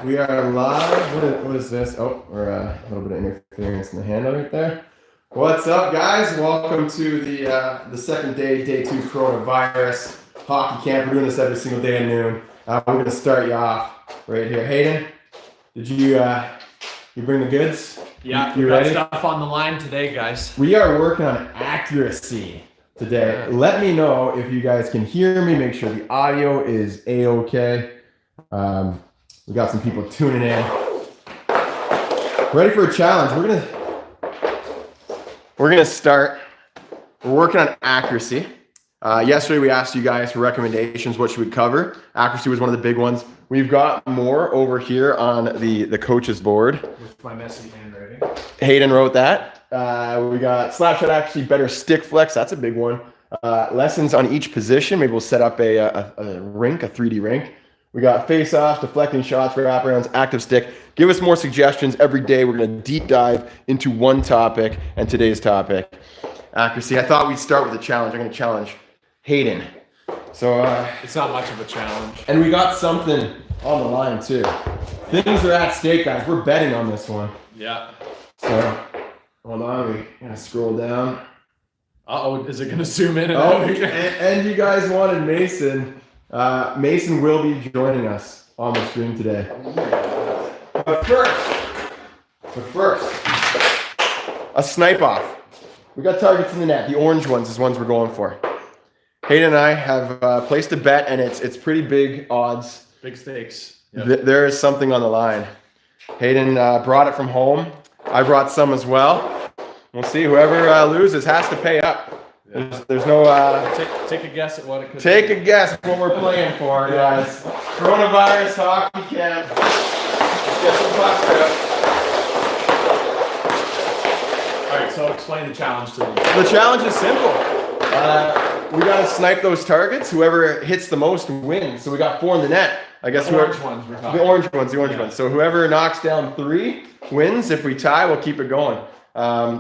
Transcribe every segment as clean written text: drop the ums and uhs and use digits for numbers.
We are live. What is this? Oh, we're a little bit of interference in the handle right there. What's up, guys? Welcome to the second day, day 2 coronavirus hockey camp. We're doing this every single day at noon. We're gonna start you off right here. Hayden, did you bring the goods? Yeah, you we ready? got stuff on the line today, guys. We are working on accuracy today. Yeah. Let me know if you guys can hear me. Make sure the audio is a-okay. We got some people tuning in. Ready for a challenge. We're gonna start. We're working on accuracy. Yesterday we asked you guys for recommendations. What should we cover? Accuracy was one of the big ones. We've got more over here on the coach's board. With my messy handwriting. Hayden wrote that. We got slap shot accuracy, better stick flex. That's a big one. Lessons on each position. Maybe we'll set up a rink, a 3D rink. We got face-offs, deflecting shots, wraparounds, active stick. Give us more suggestions every day. We're going to deep dive into one topic, and today's topic, accuracy. I thought we'd start with a challenge. I'm going to challenge Hayden. So It's not much of a challenge. and we got something on the line too. Things are at stake, guys. We're betting on this one. Yeah. So hold on, we gotta scroll down. Uh-oh, is it going to zoom in? Oh, and you guys wanted Mason. Mason will be joining us on the stream today. But first, a snipe off. We got targets in the net. The orange ones is ones we're going for. Hayden and I have placed a bet, and it's pretty big odds. Big stakes. Yep. There is something on the line. Hayden brought it from home. I brought some as well. We'll see. Whoever loses has to pay up. There's no. Take a guess at what it could Take be. a guess what we're playing for, guys. Coronavirus hockey camp. Let's get some pucks out. All right, so explain the challenge to them. The challenge is simple. We gotta snipe those targets. Whoever hits the most wins. So we got 4 in the net. I guess The orange ones we're talking. The orange ones. So whoever knocks down 3 wins. If we tie, we'll keep it going.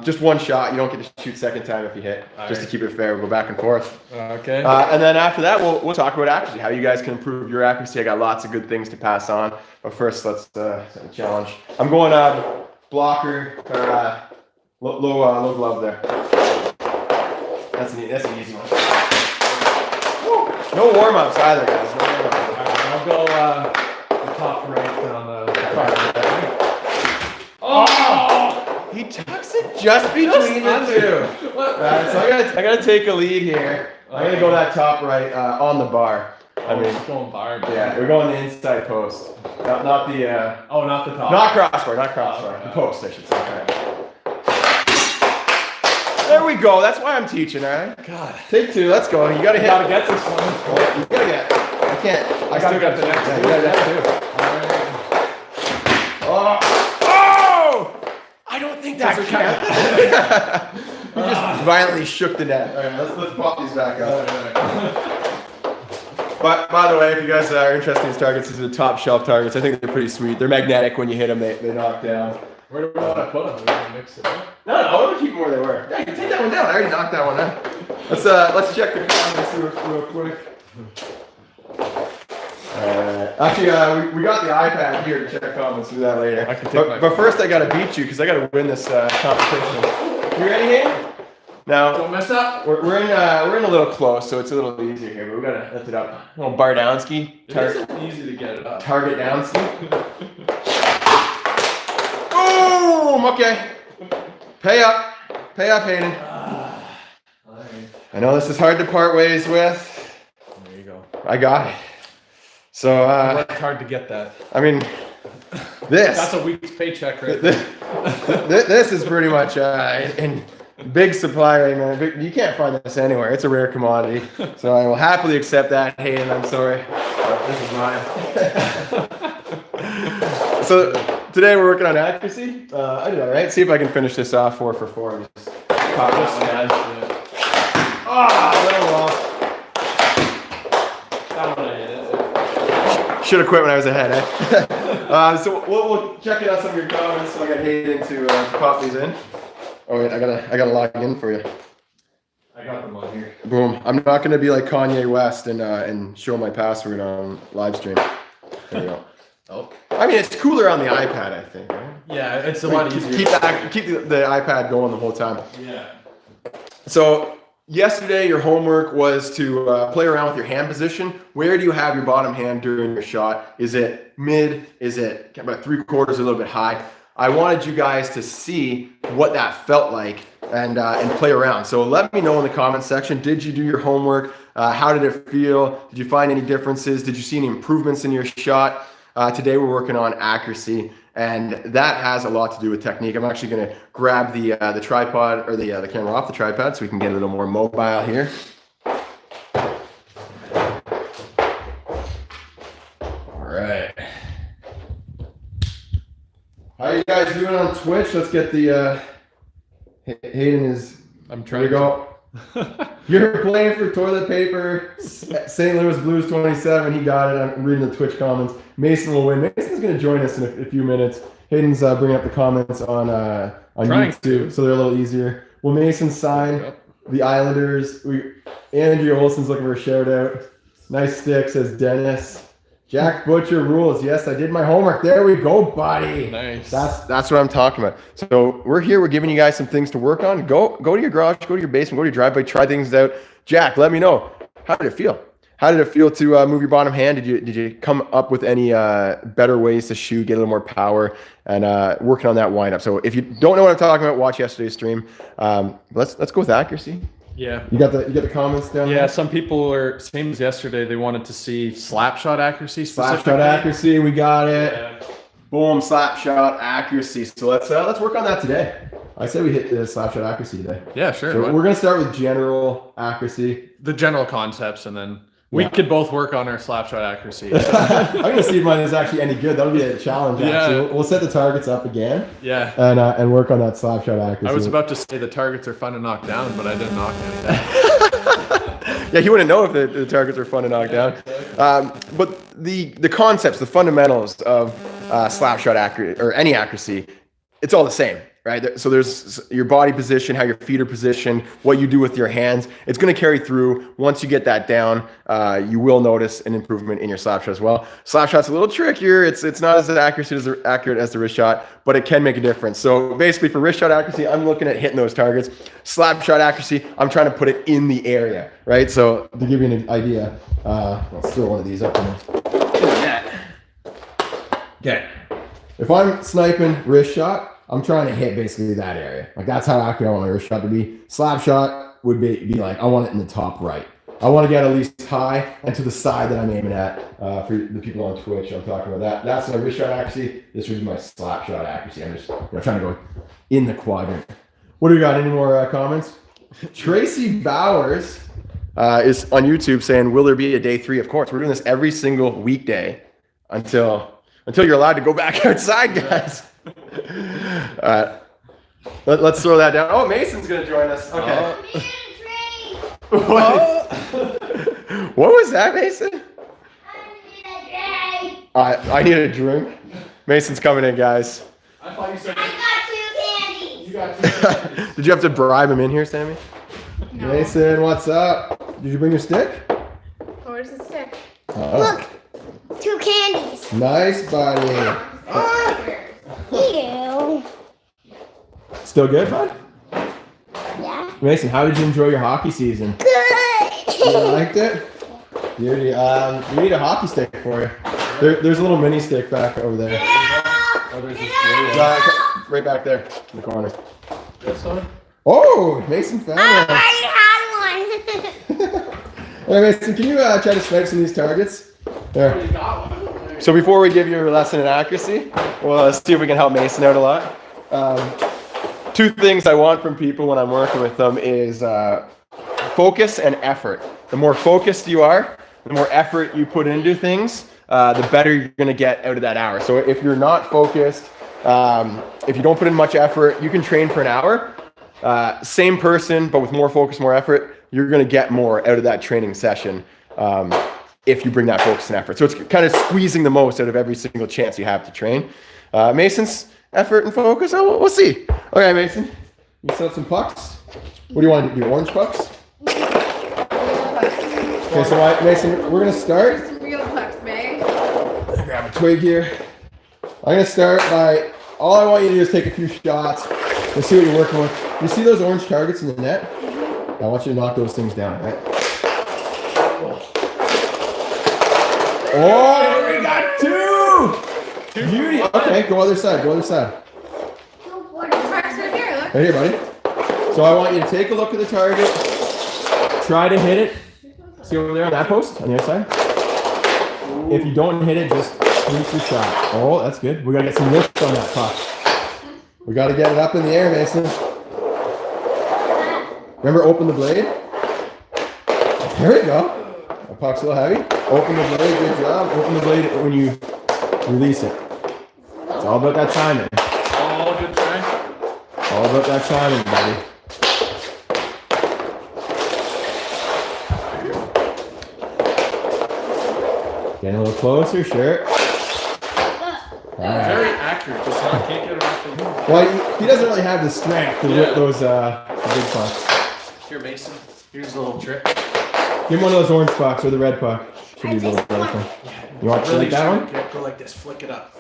Just one shot. You don't get to shoot second time if you hit. Just to keep it fair, we'll go back and forth. Okay. And then after that, we'll talk about accuracy, how you guys can improve your accuracy. I got lots of good things to pass on. But first, let's set the challenge. I'm going blocker or low glove there. That's an easy one. Woo. No warm ups either, guys. No warm-ups. All right, I'll go the top right on the Oh! He tucks it just between the two. So I gotta take a lead here. I'm gonna go that top right on the bar. It's going bar. Yeah, we're going the inside post, not the. Not the top. Not crossbar. The post, I should say. There we go. That's why I'm teaching, all right? God. Take 2. Let's go. You gotta hit. Gotta get this one. You gotta get. I can't. I Still got the next. Yeah, you gotta get 2. All right. Oh! I don't think that That's counts. You just violently shook the net. All right, let's pop these back up. But by the way, if you guys are interested in these targets, these are the top shelf targets. I think they're pretty sweet. They're magnetic. When you hit them, they knock down. Where do we want to put them? We want to mix it up. No, I want to keep them where they were. Yeah, you can take that one down. I already knocked that one out. Let's check the comments real quick. Actually, we got the iPad here to check comments. We'll do that later. I can take But first, I got to beat you because I got to win this competition. You ready, Hayden? Now Don't mess up. we're in a little close, so it's a little easier here. But we gotta lift it up. A little Bardowski. It isn't easy to get it up. Target Dowski. Boom! Okay. Pay up, Hayden. I know this is hard to part ways with. There you go. I got it. So, It's hard to get that. I mean, this. That's a week's paycheck, right? there. This is pretty much in big supply right now. You can't find this anywhere. It's a rare commodity. So I will happily accept that, Hayden. I'm sorry. This is mine. So today we're working on accuracy. I did all right. See if I can finish this off 4 for 4. Just pop this one. Little off. That one I hit it. Should have quit when I was ahead, eh? So we'll check it out some of your comments. So I got Hayden to pop these in. Oh wait, I gotta log in for you. I got them on here. Boom. I'm not gonna be like Kanye West and show my password on live stream. There we go. Oh. I mean, it's cooler on the iPad, I think. Right? Yeah, it's a lot easier. Keep the iPad going the whole time. Yeah. So yesterday, your homework was to play around with your hand position. Where do you have your bottom hand during your shot? Is it mid? Is it about 3/4, a little bit high? I wanted you guys to see what that felt like and play around. So let me know in the comment section. Did you do your homework? How did it feel? Did you find any differences? Did you see any improvements in your shot? Today we're working on accuracy, and that has a lot to do with technique. I'm actually going to grab the tripod or the camera off the tripod so we can get a little more mobile here. All right. How you guys doing on Twitch? Let's get the Hayden is. I'm trying to go. You're playing for toilet paper. St. Louis Blues 27. He got it. I'm reading the Twitch comments. Mason will win. Mason's going to join us in a few minutes. Hayden's bringing up the comments on YouTube, so they're a little easier. Will Mason sign the Islanders? Andrea Olson's looking for a shout out. Nice stick, says Dennis. Jack Butcher rules. Yes, I did my homework. There we go, buddy. Nice. That's what I'm talking about. So we're here. We're giving you guys some things to work on. Go to your garage. Go to your basement. Go to your driveway. Try things out. Jack, let me know. How did it feel? How did it feel to move your bottom hand? Did you come up with any better ways to shoot, get a little more power, and working on that windup? So if you don't know what I'm talking about, watch yesterday's stream. Let's go with accuracy. Yeah. You got the comments down there? Yeah, some people are same as yesterday. They wanted to see slap shot accuracy. Slap shot accuracy, we got it. Yeah. Boom, slap shot accuracy. So let's work on that today. I said we hit the slap shot accuracy today. Yeah, sure. So we're gonna start with general accuracy. The general concepts, and then we could both work on our slap shot accuracy. I'm gonna see if mine is actually any good. That'll be a challenge. Actually, we'll set the targets up again. Yeah. And work on that slap shot accuracy. I was about to say the targets are fun to knock down, but I didn't knock any. Yeah, you wouldn't know if the targets are fun to knock down. But the concepts, the fundamentals of slap shot accuracy or any accuracy, it's all the same. Right. So there's your body position, how your feet are positioned, what you do with your hands. It's going to carry through. Once you get that down, you will notice an improvement in your slap shot as well. Slap shot's a little trickier. It's not as accurate as the wrist shot, but it can make a difference. So basically for wrist shot accuracy, I'm looking at hitting those targets. Slap shot accuracy, I'm trying to put it in the area. Right. So to give you an idea, let's throw one of these up in the net. Okay. If I'm sniping wrist shot, I'm trying to hit basically that area. Like that's how accurate I want my wrist shot to be. Slap shot would be like, I want it in the top right. I want to get at least high and to the side that I'm aiming at. For the people on Twitch, I'm talking about that. That's my wrist shot accuracy. This would be my slap shot accuracy. I'm just trying to go in the quadrant. What do we got? Any more comments? Tracy Bowers is on YouTube saying, will there be a day 3? Of course. We're doing this every single weekday until you're allowed to go back outside, guys. Let's throw that down. Oh, Mason's gonna join us. Okay. What was that, Mason? I need a drink. Mason's coming in, guys. I thought you said I got 2 candies. you got 2 candies. Did you have to bribe him in here, Sammy? No. Mason, what's up? Did you bring your stick? Where's the stick? Oh. Look, 2 candies. Nice, buddy. Ew. Still good, bud? Yeah. Mason, how did you enjoy your hockey season? Good. You liked it? We need a hockey stick for you. There's a little mini stick back over there. Oh, there's this Right back there in the corner. this one. Oh, Mason found I it. already had one. Hey, Mason, can you try to snipe some of these targets? There. You got one. So before we give you a lesson in accuracy, well, let's see if we can help Mason out a lot. 2 things I want from people when I'm working with them is focus and effort. The more focused you are, the more effort you put into things, the better you're going to get out of that hour. So if you're not focused, if you don't put in much effort, you can train for an hour. Same person, but with more focus, more effort, you're going to get more out of that training session. If you bring that focus and effort. So it's kind of squeezing the most out of every single chance you have to train. Mason's effort and focus, we'll see. Okay, Mason, you set up some pucks. What do you want to do, orange pucks? Okay, so Mason, we're going to start. Some real pucks, babe. Grab a twig here. I'm gonna start by, all I want you to do is take a few shots. Let's see what you're working with. You see those orange targets in the net? I want you to knock those things down, right? Oh, we got two! Beauty. Okay, go other side, go other side. Right here, buddy. So I want you to take a look at the target. Try to hit it. See over there on that post, on the other side? If you don't hit it, just sweep your shot. Oh, that's good. We gotta get some lift on that puck. We gotta get it up in the air, Mason. Remember, open the blade. There we go. The puck's a little heavy. Open the blade, good job. Open the blade when you release it. It's all about that timing. Oh, good try. All about that timing, buddy. Getting a little closer, sure. Alright. Very accurate. Just not can't get it off the move. Well, he doesn't really have the strength to whip those the big pucks. Here, Mason. Here's a little trick. Give him one of those orange pucks or the red puck. Should be a little better one. You want to like that one? Yeah, go like this. Flick it up.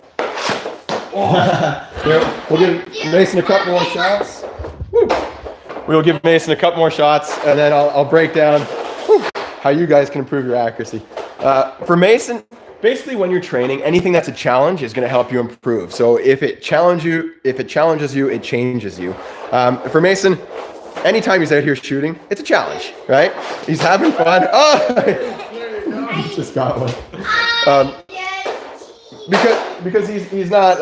Here, we'll give Mason a couple more shots. Woo. We'll give Mason a couple more shots, and then I'll break down how you guys can improve your accuracy. For Mason, basically when you're training, anything that's a challenge is going to help you improve. So if it challenges you, it changes you. For Mason, anytime he's out here shooting, it's a challenge, right? He's having fun. Oh, just got one. Because he's not,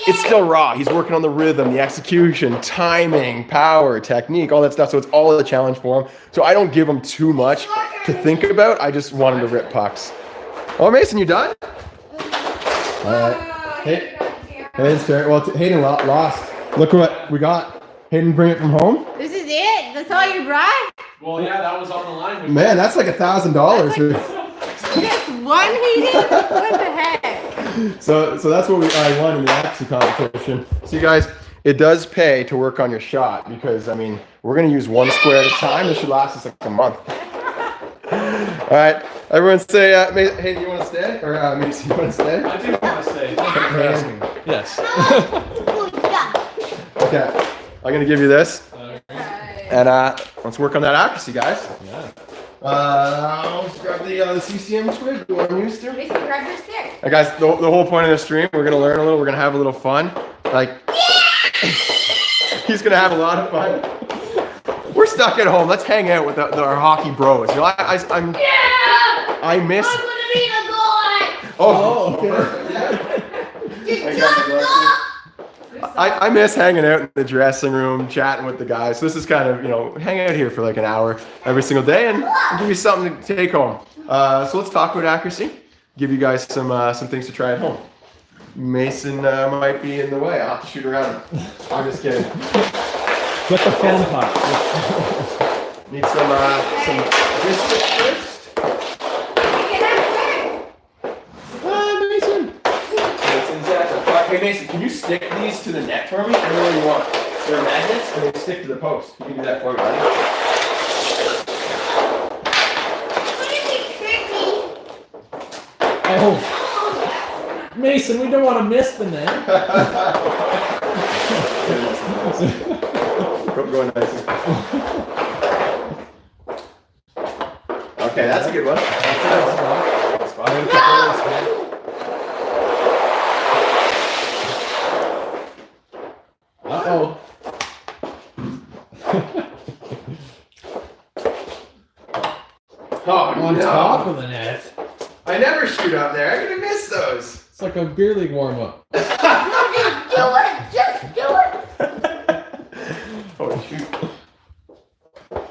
it's still raw. He's working on the rhythm, the execution, timing, power, technique, all that stuff. So it's all a challenge for him. So I don't give him too much to think about. I just want him to rip pucks. Oh, Mason, you done? All right. Hayden's turn. Well, Hayden lost. Look what we got. Hayden, bring it from home. This is it? That's all you brought? Well, yeah, that was on the line. Man, that's like $1,000. Just one, Hayden? What the heck? So that's what I won in the accuracy competition. So you guys, it does pay to work on your shot because, I mean, we're going to use one square at a time. This should last us like a month. All right. Everyone say, hey, do you want to stay? Or Mason, you want to stay? I do want to stay. Thank you for asking. Yes. Okay. I'm going to give you this. And let's work on that accuracy, guys. Yeah. Let's grab the CCM twig. You want to use to? Mason, grab your stick. Hey guys, the whole point of this stream, we're gonna learn a little. We're gonna have a little fun. Like, he's gonna have a lot of fun. We're stuck at home. Let's hang out with our hockey bros. You know, I miss. I'm gonna be the goal. Oh, okay. I miss hanging out in the dressing room, chatting with the guys. So this is kind of, hang out here for like an hour every single day and give you something to take home. So let's talk about accuracy. Give you guys some things to try at home. Mason might be in the way. I'll have to shoot around him. I'm just kidding. Get the phone pot. Need some biscuits first. Hey Mason, can you stick these to the net for me? Anywhere you want. They're magnets and they stick to the post. You can do that for me, buddy. Oh, Mason, we don't want to miss the net. Going nice. Okay, that's a good one. Uh-oh. On top of the net. I never shoot up there. I'm gonna miss those. It's like a beer league warm-up. Just do it. Oh shoot.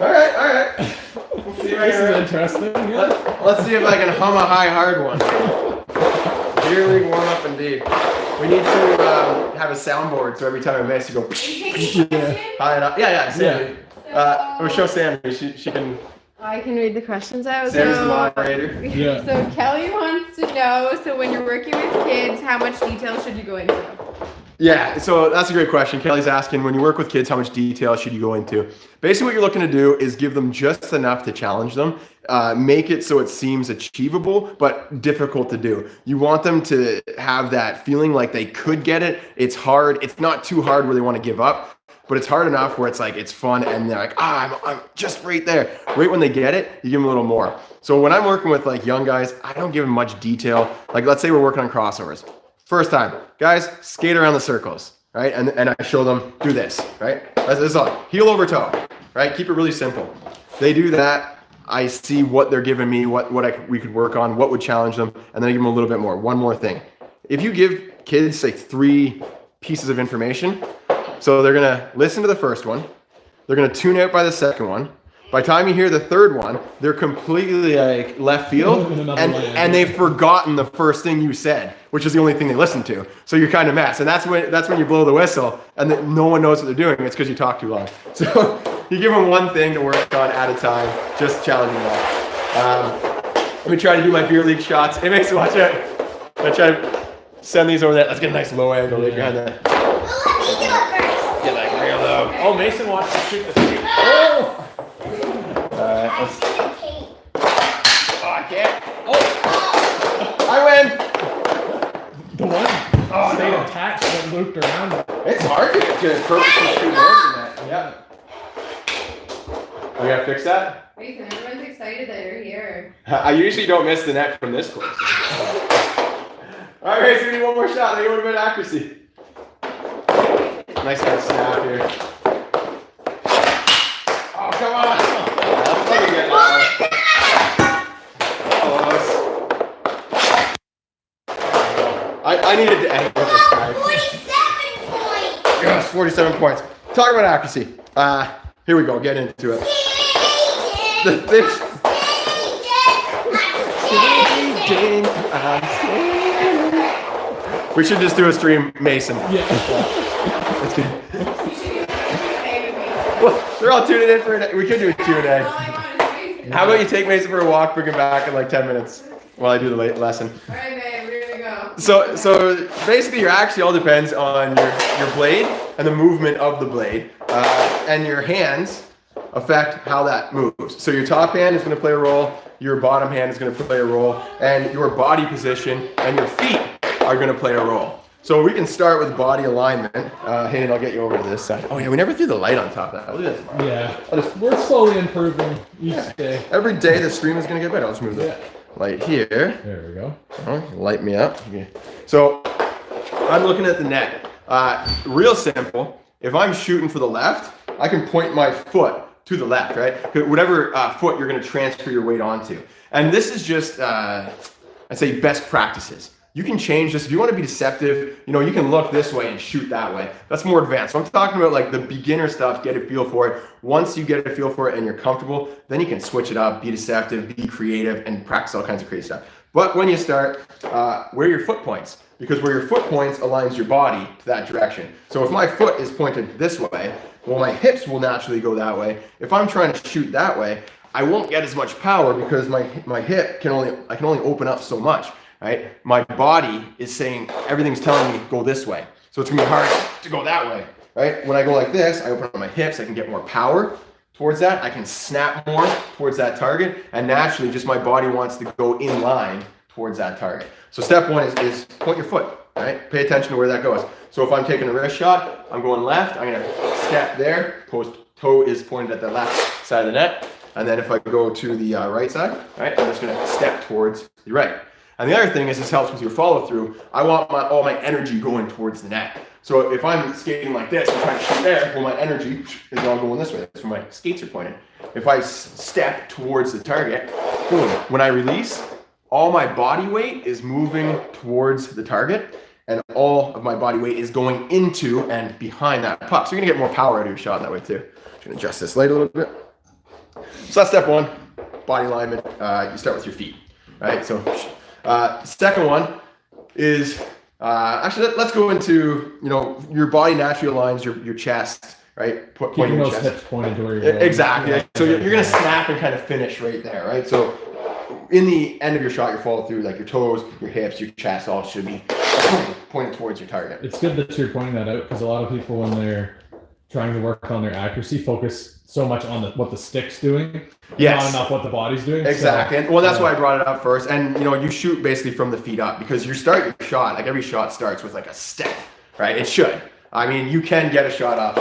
Alright. We'll see if I This is can, interesting. Yeah. let's see if I can hum a hard one. Beer league warm up indeed. We need to have a soundboard so every time I miss you go high enough. Yeah, Sammy. We'll show Sammy. She can. I can read the questions out. Sammy's the moderator. Yeah. So Kelly wants wants to know, so when you're working with kids, how much detail should you go into? Yeah, so that's a great question. Kelly's asking, when you work with kids, how much detail should you go into? Basically, what you're looking to do is give them just enough to challenge them, make it so it seems achievable, but difficult to do. You want them to have that feeling like they could get it. It's hard. It's not too hard where they want to give up, but it's hard enough where it's like, it's fun. And they're like, I'm just right there. Right when they get it, you give them a little more. So when I'm working with like young guys, I don't give them much detail. Like, let's say we're working on crossovers. First time, guys, skate around the circles, right? And I show them, do this, right? This is all, heel over toe, right? Keep it really simple. They do that. I see what they're giving me, what we could work on, what would challenge them, and then I give them a little bit more. One more thing. If you give kids, say, 3 pieces of information, so they're gonna listen to the first one, they're gonna tune out by the second one. By the time you hear the third one, they're completely like left field, and they've forgotten the first thing you said, which is the only thing they listened to. So you're kind of messed, and that's when you blow the whistle, and then no one knows what they're doing. It's because you talk too long. So you give them one thing to work on at a time, just challenging them. Let me try to do my beer league shots. Hey, Mason, watch out. I try to send these over there. Let's get a nice low angle right behind that. Well, let me do it first. Get like real low. Oh, Mason wants to shoot the street. Oh! Alright, let's. Okay. Oh, I can't. Oh! I win. The one Oh, stayed no. attached and looped around. It's hard to purposely shoot more than that. Yeah. We gotta fix that? Mason, everyone's excited that you're here. I usually don't miss the net from this close. Alright, Mason, we need one more shot. They get a little bit of accuracy. Nice kind of snap here. Oh, come on. That's pretty good now. Close. I needed to end with this guy. 47 points. Yes, 47 points. Talk about accuracy. Here we go. Get into it. The fish. We should just do a stream, Mason. Yeah. That's good. You should do a Q&A with Mason. Well, they're all tuning in for it. We could do a All Q&A. I want is Mason. How about you take Mason for a walk, bring him back in like 10 minutes while I do the late lesson. All right, babe, we're gonna go. So basically your accuracy all depends on your blade and the movement of the blade, and your hands affect how that moves. So your top hand is going to play a role, your bottom hand is going to play a role, and your body position and your feet are going to play a role. So we can start with body alignment. Hayden, I'll get you over to this side. Oh yeah, we never threw the light on top of that. Look at this. Yeah. We're slowly improving each day. Every day the stream is going to get better. I'll just move the light here. There we go. Light me up. Okay. So I'm looking at the net. Real simple. If I'm shooting for the left, I can point my foot to the left, right? Whatever foot you're going to transfer your weight onto. And this is just, I'd say, best practices. You can change this. If you want to be deceptive, you can look this way and shoot that way. That's more advanced. So I'm talking about like the beginner stuff, get a feel for it. Once you get a feel for it and you're comfortable, then you can switch it up, be deceptive, be creative, and practice all kinds of crazy stuff. But when you start, where your foot points, because where your foot points aligns your body to that direction. So if my foot is pointed this way, well, my hips will naturally go that way. If I'm trying to shoot that way, I won't get as much power because my hip I can only open up so much. Right? My body is saying, everything's telling me go this way. So it's gonna be hard to go that way, right? When I go like this, I open up my hips, I can get more power towards that. I can snap more towards that target. And naturally, just my body wants to go in line towards that target. So step one is point your foot, right? Pay attention to where that goes. So if I'm taking a wrist shot, I'm going left, I'm gonna step there, toe is pointed at the left side of the net. And then if I go to the right side, right, I'm just gonna step towards the right. And the other thing is this helps with your follow through. I want all my energy going towards the net. So if I'm skating like this, I'm trying to shoot there, well, my energy is all going this way. That's where my skates are pointed. If I step towards the target, boom, when I release, all my body weight is moving towards the target, and all of my body weight is going into and behind that puck. So you're gonna get more power out of your shot that way too. I'm gonna adjust this light a little bit. So that's step one, body alignment. You start with your feet, right? So second one is, actually let's go into, your body naturally aligns your chest, right? Keeping those hips pointed to where you're going. Exactly. Yeah. So you're gonna snap and kind of finish right there, right? So in the end of your shot, your follow through, like your toes, your hips, your chest, all should be pointed towards your target. It's good that you're pointing that out because a lot of people, when they're trying to work on their accuracy, focus so much on what the stick's doing, Yes. not enough what the body's doing. Exactly. So, And well, that's why I brought it up first. And you shoot basically from the feet up because you start your shot, like every shot starts with like a step, right? It should. I mean, you can get a shot off,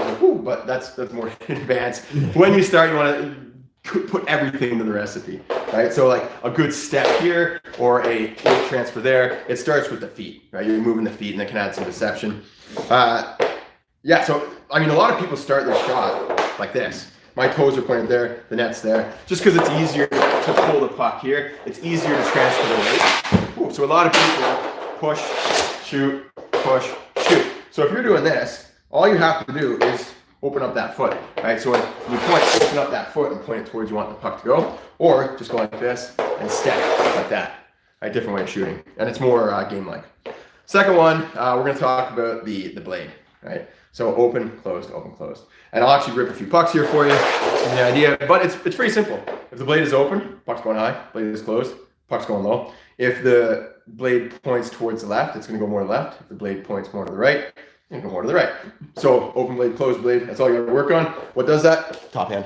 but that's more advanced. When you start, you want to put everything into the recipe, right? So like a good step here or a weight transfer there, it starts with the feet, right? You're moving the feet and that can add some deception. Yeah, so I mean, a lot of people start their shot like this. My toes are pointed there, the net's there, just because it's easier to pull the puck here. It's easier to transfer the weight. Ooh, so a lot of people push, shoot, push, shoot. So if you're doing this, all you have to do is open up that foot, right? So when you point, open up that foot and point it towards you want the puck to go, or just go like this and step like that. Right? Different way of shooting, and it's more game-like. Second one, we're going to talk about the blade, right? So open, closed, and I'll actually rip a few pucks here for you. Give you an idea, but it's pretty simple. If the blade is open, puck's going high. Blade is closed, puck's going low. If the blade points towards the left, it's going to go more to the left. If the blade points more to the right, it's going to go more to the right. So open blade, closed blade, that's all you got to work on. What does that? Top hand.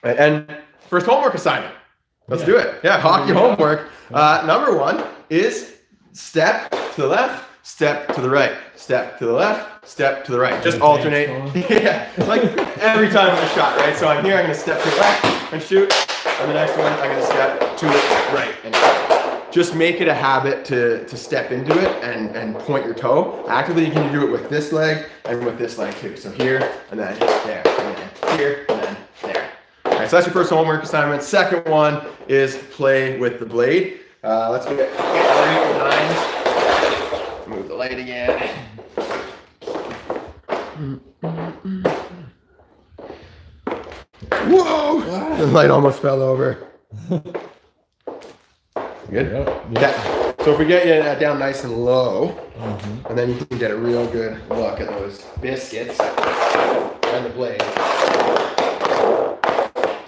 Right, and first homework assignment. Let's do it. Yeah, hockey homework. Number one is step to the left, step to the right, step to the left, step to the right. Just alternate. Yeah, like every time with a shot, right? So I'm here, I'm going to step to the left and shoot. And the next one, I'm going to step to the right and shoot. Just make it a habit to step into it and point your toe. Actively, you can do it with this leg and with this leg too. So here, and then there, and then here, and then there. All right, so that's your first homework assignment. Second one is play with the blade. Let's get behind. Move the light again. Whoa! The light almost fell over. Good? Yep. Yeah. So if we get you down nice and low, and then you can get a real good look at those biscuits and the blade.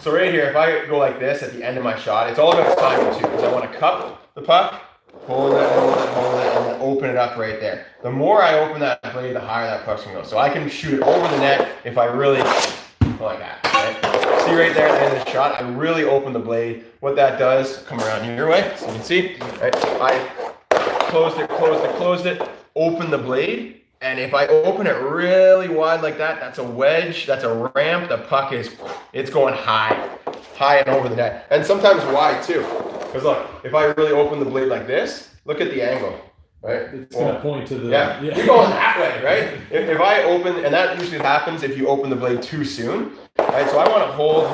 So right here, if I go like this at the end of my shot, it's all about timing too, because I want to cup the puck, hold it, and then open it up right there. The more I open that blade, the higher that puck's going to go. So I can shoot it over the net if I really go like that, right? See right there at the end of the shot, I really open the blade. What that does, come around your way, so you can see, right? I closed it, open the blade, and if I open it really wide like that, that's a wedge, that's a ramp, the puck it's going high and over the net. And sometimes wide too. Because look, if I really open the blade like this, look at the angle, right? It's going to point to the... Yeah, you're going that way, right? If I open, and that usually happens if you open the blade too soon, right? So I want to hold,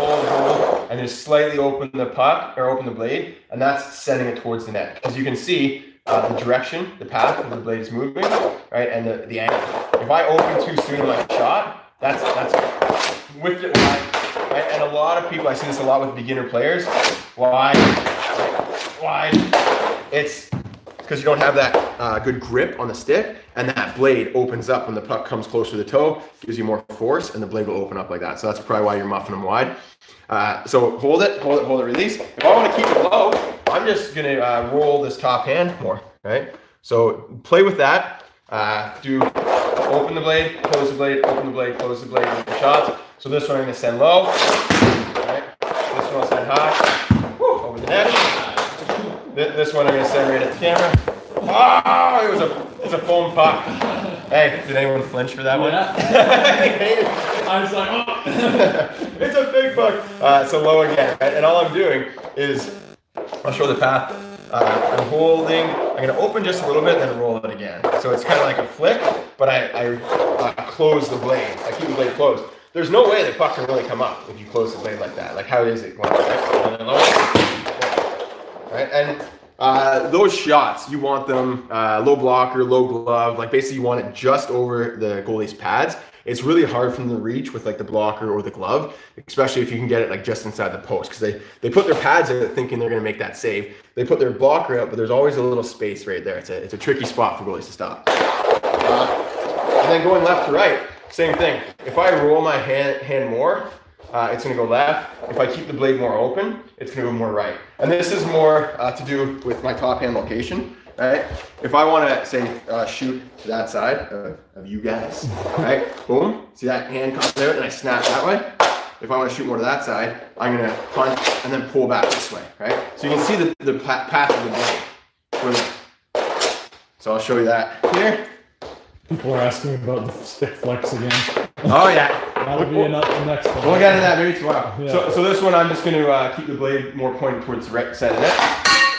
and just slightly open the puck, or open the blade, and that's sending it towards the net. Because you can see the direction, the path of the blade is moving, right? And the angle. If I open too soon in my shot, that's whipped it wide, right? And a lot of people, I see this a lot with beginner players, wide. It's because you don't have that good grip on the stick, and that blade opens up when the puck comes closer to the toe, gives you more force, and the blade will open up like that. So that's probably why you're muffing them wide. So hold it, release. If I want to keep it low, I'm just going to roll this top hand more, right? So play with that. Do open the blade, close the blade, open the blade, close the blade with the shots. So this one I'm going to send low, right? This one I'll send high, over the net. This one I'm going to send right at the camera. Oh, it's a foam puck. Hey, did anyone flinch for that one? I was like, oh. It's a big puck. So low again, right? And all I'm doing is, I'll show the path. I'm holding, I'm going to open just a little bit, then roll it again. So it's kind of like a flick, but I close the blade. I keep the blade closed. There's no way the puck can really come up if you close the blade like that. Like, how is it going? And then lower. Right? And those shots, you want them low blocker, low glove, like basically you want it just over the goalie's pads. It's really hard for them to reach with like the blocker or the glove, especially if you can get it like just inside the post, because they put their pads in thinking they're going to make that save. They put their blocker out, but there's always a little space right there. It's a tricky spot for goalies to stop. And then going left to right, same thing. If I roll my hand more, it's going to go left. If I keep the blade more open, it's going to go more right. And this is more to do with my top hand location, right? If I want to say shoot to that side of you guys, right? Boom. See that hand comes out and I snap that way. If I want to shoot more to that side, I'm going to punch and then pull back this way, right? So you can see the path of the blade. So I'll show you that here. People are asking about the stick flex again. Oh yeah. That'll be the next one. We'll get into that maybe tomorrow. Yeah. So this one I'm just going to keep the blade more pointed towards the right side of it,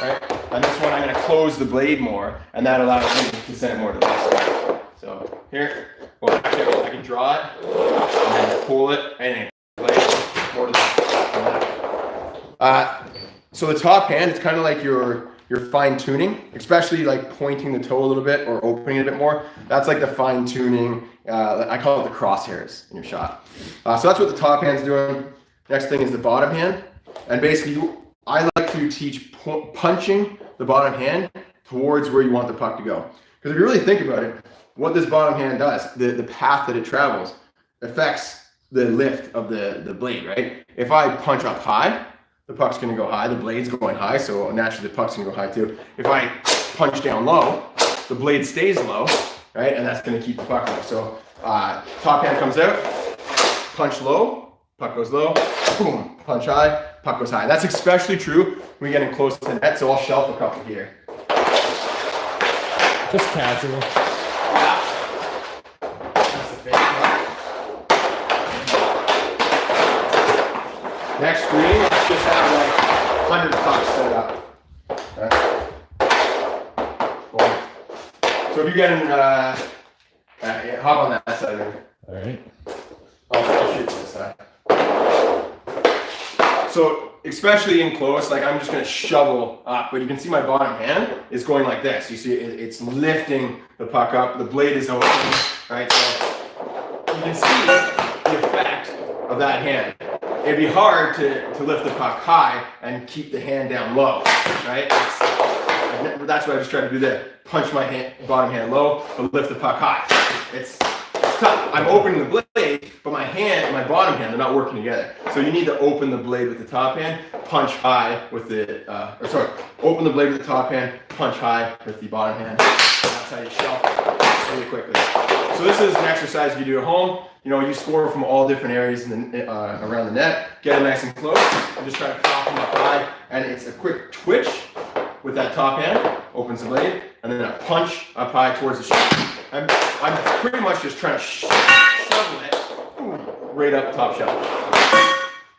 right? And this one I'm going to close the blade more, and that allows me to send it more to the left side. So here, well, actually, I can draw it, and then pull it, and then blade more to the left. So the top hand, it's kind of like your fine tuning, especially like pointing the toe a little bit or opening it a bit more. That's like the fine tuning. I call it the crosshairs in your shot. So that's what the top hand's doing. Next thing is the bottom hand. And basically, I like to teach punching the bottom hand towards where you want the puck to go. Because if you really think about it, what this bottom hand does, the path that it travels, affects the lift of the blade, right? If I punch up high, the puck's going to go high, the blade's going high, so naturally the puck's going to go high too. If I punch down low, the blade stays low, right? And that's going to keep the puck low. So top hand comes out, punch low, puck goes low, boom, punch high, puck goes high. That's especially true when we get in close to the net, so I'll shelf a couple here. Just casual. Yeah. That's the fake puck. Next screen, let's just have like 100 pucks set up. Right. Boom. So if you get in, hop on that side there. All right. I'll shoot to this side. So especially in close, like I'm just gonna shovel up, but you can see my bottom hand is going like this. You see it's lifting the puck up. The blade is open, right? So you can see the effect of that hand. It'd be hard to lift the puck high and keep the hand down low, right? That's what I just try to do there. Punch my bottom hand low, but lift the puck high. It's tough. I'm opening the blade, but my hand and my bottom hand, they're not working together. So you need to open the blade with the top hand, punch high with the, open the blade with the top hand, punch high with the bottom hand. That's how you shelf it really quickly. So this is an exercise you do at home. You know, you score from all different areas around the net, get it nice and close, and just try to pop them up high. And it's a quick twitch with that top hand, opens the blade, and then a punch up high towards the shot. I'm pretty much just trying to shovel it right up top shelf.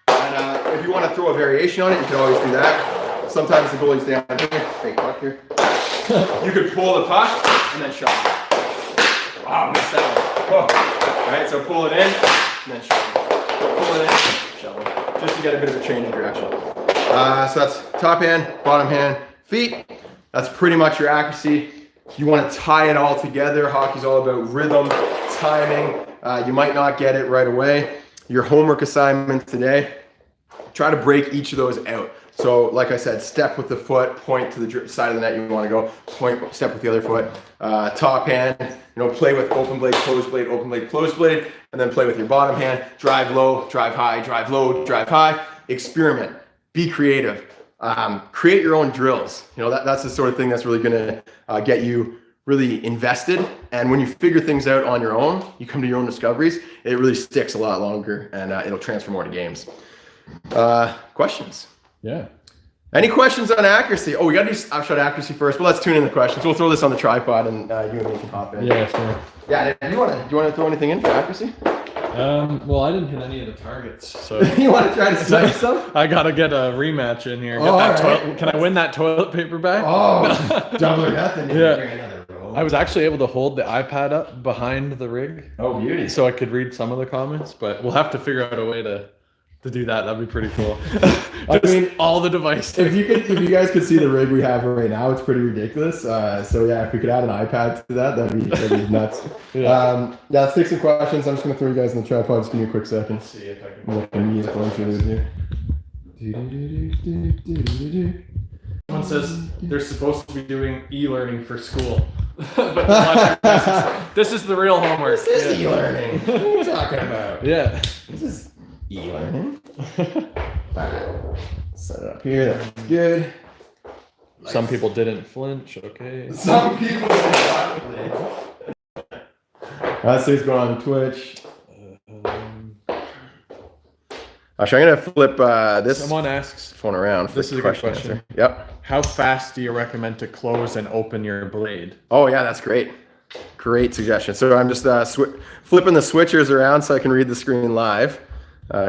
And if you want to throw a variation on it, you can always do that. Sometimes the goalie's down here, fake puck here. You could pull the puck and then shove it. Oh, missed that one. Oh. All right, so pull it in and then shovel. Pull it in, shovel. Just to get a bit of a change in direction. So that's top hand, bottom hand, feet. That's pretty much your accuracy. You want to tie it all together. Hockey's all about rhythm, timing. You might not get it right away. Your homework assignment today, try to break each of those out. So like I said, step with the foot, point to the side of the net you want to go, point, step with the other foot, top hand, play with open blade, closed blade, open blade, closed blade, and then play with your bottom hand, drive low, drive high, drive low, drive high, experiment, be creative, create your own drills. That's the sort of thing that's really going to get you really invested. And when you figure things out on your own, you come to your own discoveries, it really sticks a lot longer and it'll transfer more to games. Questions? Yeah. Any questions on accuracy? Oh, we got to do shot accuracy first, but let's tune in the questions. We'll throw this on the tripod and you and me can hop in. Yeah, sure. Yeah, do you want to throw anything in for accuracy? Well, I didn't hit any of the targets, so You want to try to snipe some? I gotta get a rematch in here. Oh, Get that all right. Can I win that toilet paper back? Oh, double or nothing. Yeah. Bring another roll. I was actually able to hold the iPad up behind the rig, Oh, beauty. so I could read some of the comments. But we'll have to figure out a way to do that. That'd be pretty cool. I mean, all the devices. if you guys could see the rig we have right now, it's pretty ridiculous. So yeah, if we could add an iPad to that, that'd be nuts. Yeah. Let's take some questions. I'm just gonna throw you guys in the tripod. Just give me a quick second. Let's see if I can. Look at music going through this here. Someone says they're supposed to be doing e-learning for school. But this is the real homework. This is e-learning. What are you talking about? Yeah. This is Eli. Set it up here. That's good. Some people didn't flinch. Okay. Some people. Let's see what's going on Twitch. Actually, I'm gonna flip this Someone asks, phone around. For this is a good question. answer. Yep. how fast do you recommend to close and open your blade? Oh yeah, that's great. Great suggestion. So I'm just flipping the switchers around so I can read the screen live.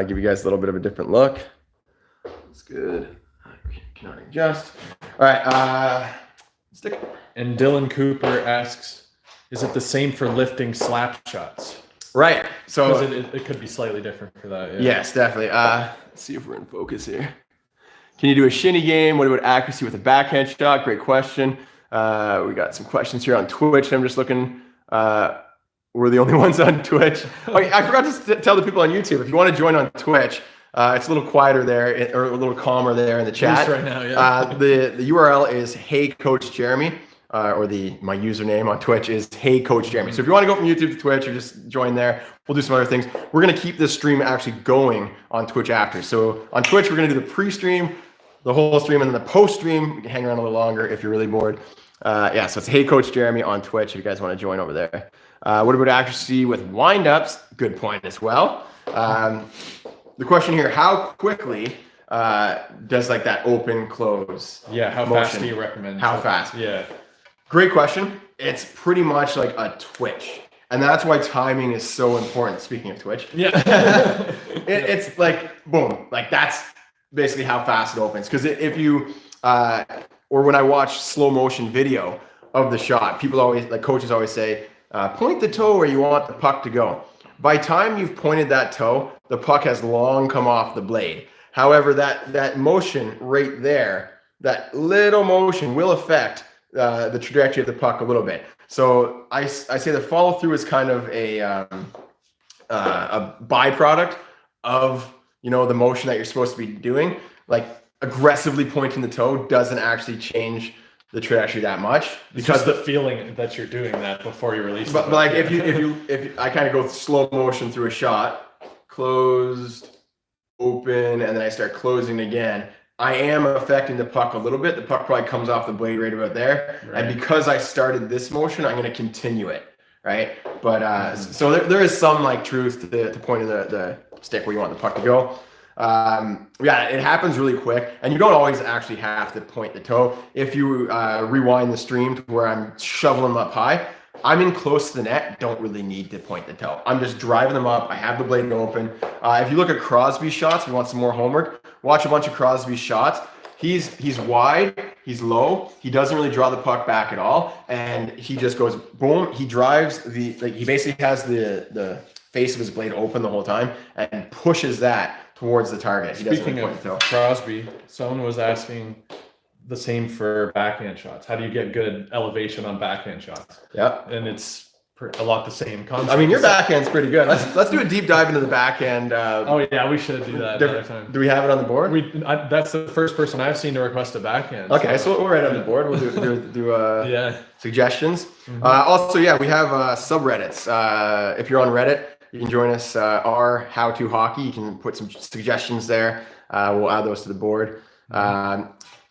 Give you guys a little bit of a different look. That's good. Cannot adjust. All right. Stick. And Dylan Cooper asks, is it the same for lifting slap shots? Right. So Because it could be slightly different for that. Yeah. yes, definitely. Let's see if we're in focus here. Can you do a shinny game? What about accuracy with a backhand shot? Great question. We got some questions here on Twitch. I'm just looking. We're the only ones on Twitch. Oh, I forgot to tell the people on YouTube. If you want to join on Twitch, it's a little quieter there, or a little calmer there in the chat. Right now, yeah. The URL is Hey Coach Jeremy, or my username on Twitch is Hey Coach Jeremy. So if you want to go from YouTube to Twitch, or just join there, we'll do some other things. We're gonna keep this stream actually going on Twitch after. So on Twitch, we're gonna do the pre-stream, the whole stream, and then the post-stream. You can hang around a little longer if you're really bored. Yeah, so it's Hey Coach Jeremy on Twitch if you guys want to join over there. What about accuracy with wind-ups? Good point as well. The question here, how quickly does like that open close? Yeah, how motion? fast do you recommend? How fast? Yeah. Great question. It's pretty much like a twitch. And that's why timing is so important, speaking of Twitch. Yeah. It's like, boom, like that's basically how fast it opens. Because if you, or when I watch slow motion video of the shot, people always, like coaches always say, point the toe where you want the puck to go. By time you've pointed that toe, the puck has long come off the blade. However, that motion right there, that little motion will affect the trajectory of the puck a little bit. So I say the follow through is kind of a byproduct of, you know, the motion that you're supposed to be doing. Like aggressively pointing the toe doesn't actually change the trajectory that much, Because the feeling that you're doing that before you release. but like if I kind of go slow motion through a shot, closed, open, and then I start closing again, I am affecting the puck a little bit. The puck probably comes off the blade right about there. Right. And because I started this motion, I'm going to continue it. Right. But so there is some like truth to pointing the stick where you want the puck to go. Yeah, it happens really quick, and you don't always actually have to point the toe. If you rewind the stream to where I'm shoveling them up high, I'm in close to the net, don't really need to point the toe. I'm just driving them up. I have the blade open. If you look at Crosby's shots, if you want some more homework, watch a bunch of Crosby's shots. He's wide, he's low, he doesn't really draw the puck back at all, and he just goes boom. He drives he basically has the face of his blade open the whole time and pushes that towards the target. He doesn't Speaking really of point the toe. Crosby, someone was asking the same for backhand shots. How do you get good elevation on backhand shots? Yeah. And it's a lot the same concept. I mean, your backhand's pretty good. Let's do a deep dive into the backhand. Oh yeah, we should do that another time. Do we have it on the board? That's the first person I've seen to request a backhand. Okay, so we'll write it on the board. We'll do Yeah. suggestions. Also, yeah, we have subreddits. If you're on Reddit, you can join us. Our How to Hockey. You can put some suggestions there. We'll add those to the board.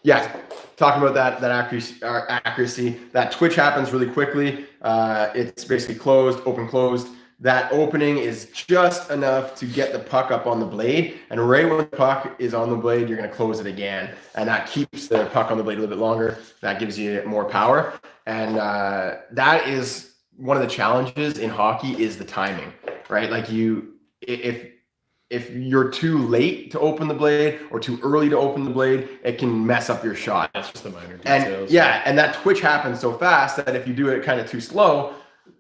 Yeah, talking about that accuracy. That twitch happens really quickly. It's basically closed, open, closed. That opening is just enough to get the puck up on the blade, and right when the puck is on the blade, you're going to close it again, and that keeps the puck on the blade a little bit longer. That gives you more power, and that is one of the challenges in hockey is the timing, right? Like if you're too late to open the blade or too early to open the blade, it can mess up your shot. That's just the minor And details. yeah, and that twitch happens so fast that if you do it kind of too slow,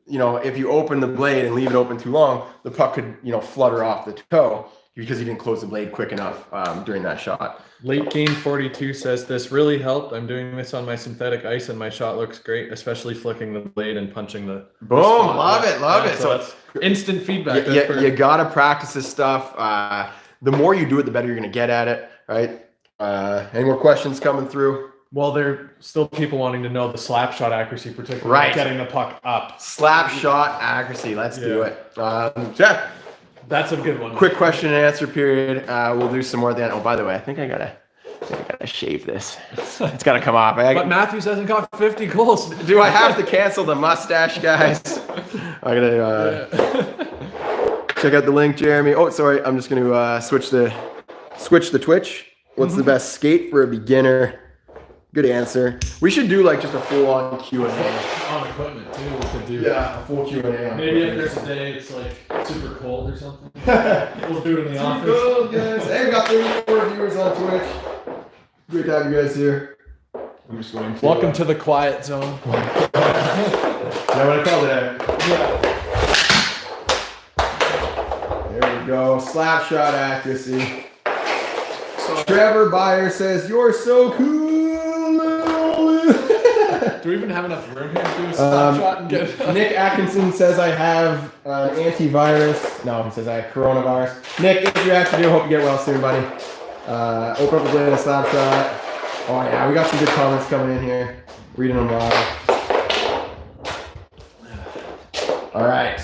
you know, if you open the blade and leave it open too long, the puck could, you know, flutter off the toe because you didn't close the blade quick enough during that shot. Late Game 42 says this really helped. I'm doing this on my synthetic ice and my shot looks great, especially flicking the blade and punching the Boom, love it. So that's instant feedback. You gotta practice this stuff. The more you do it, the better you're gonna get at it, right? Any more questions coming through? Well, there are still people wanting to know the slap shot accuracy, particularly Right. getting the puck up. Slap shot accuracy. Let's do it. Yeah. That's a good one. Quick question and answer period. We'll do some more then. Oh, by the way, I think I gotta shave this. It's gotta come off. But Matthews hasn't got 50 goals. Do I have to cancel the mustache, guys? I'm gonna check out the link, Jeremy. Oh, sorry. I'm just gonna switch the Twitch. What's the best skate for a beginner? Good answer. We should do like just a full-on Q&A. On equipment too, we could do. Yeah, a full Q&A. Maybe if there's a day it's like super cold or something, we'll do it in the office. Cool, guys. Hey, we got 34 viewers on Twitch. Great to have you guys here. I'm just going to. Welcome to the quiet zone. Is that what I called it? Yeah. There we go. Slap shot accuracy. Trevor Byer says, "You're so cool." Do we even have enough room here to do a stop shot and get Nick Atkinson says, "I have an antivirus." No, he says, "I have coronavirus." Nick, if you actually do, hope you get well soon, buddy. Open up the blade, a slap shot. Oh yeah, we got some good comments coming in here. Reading them live. All right.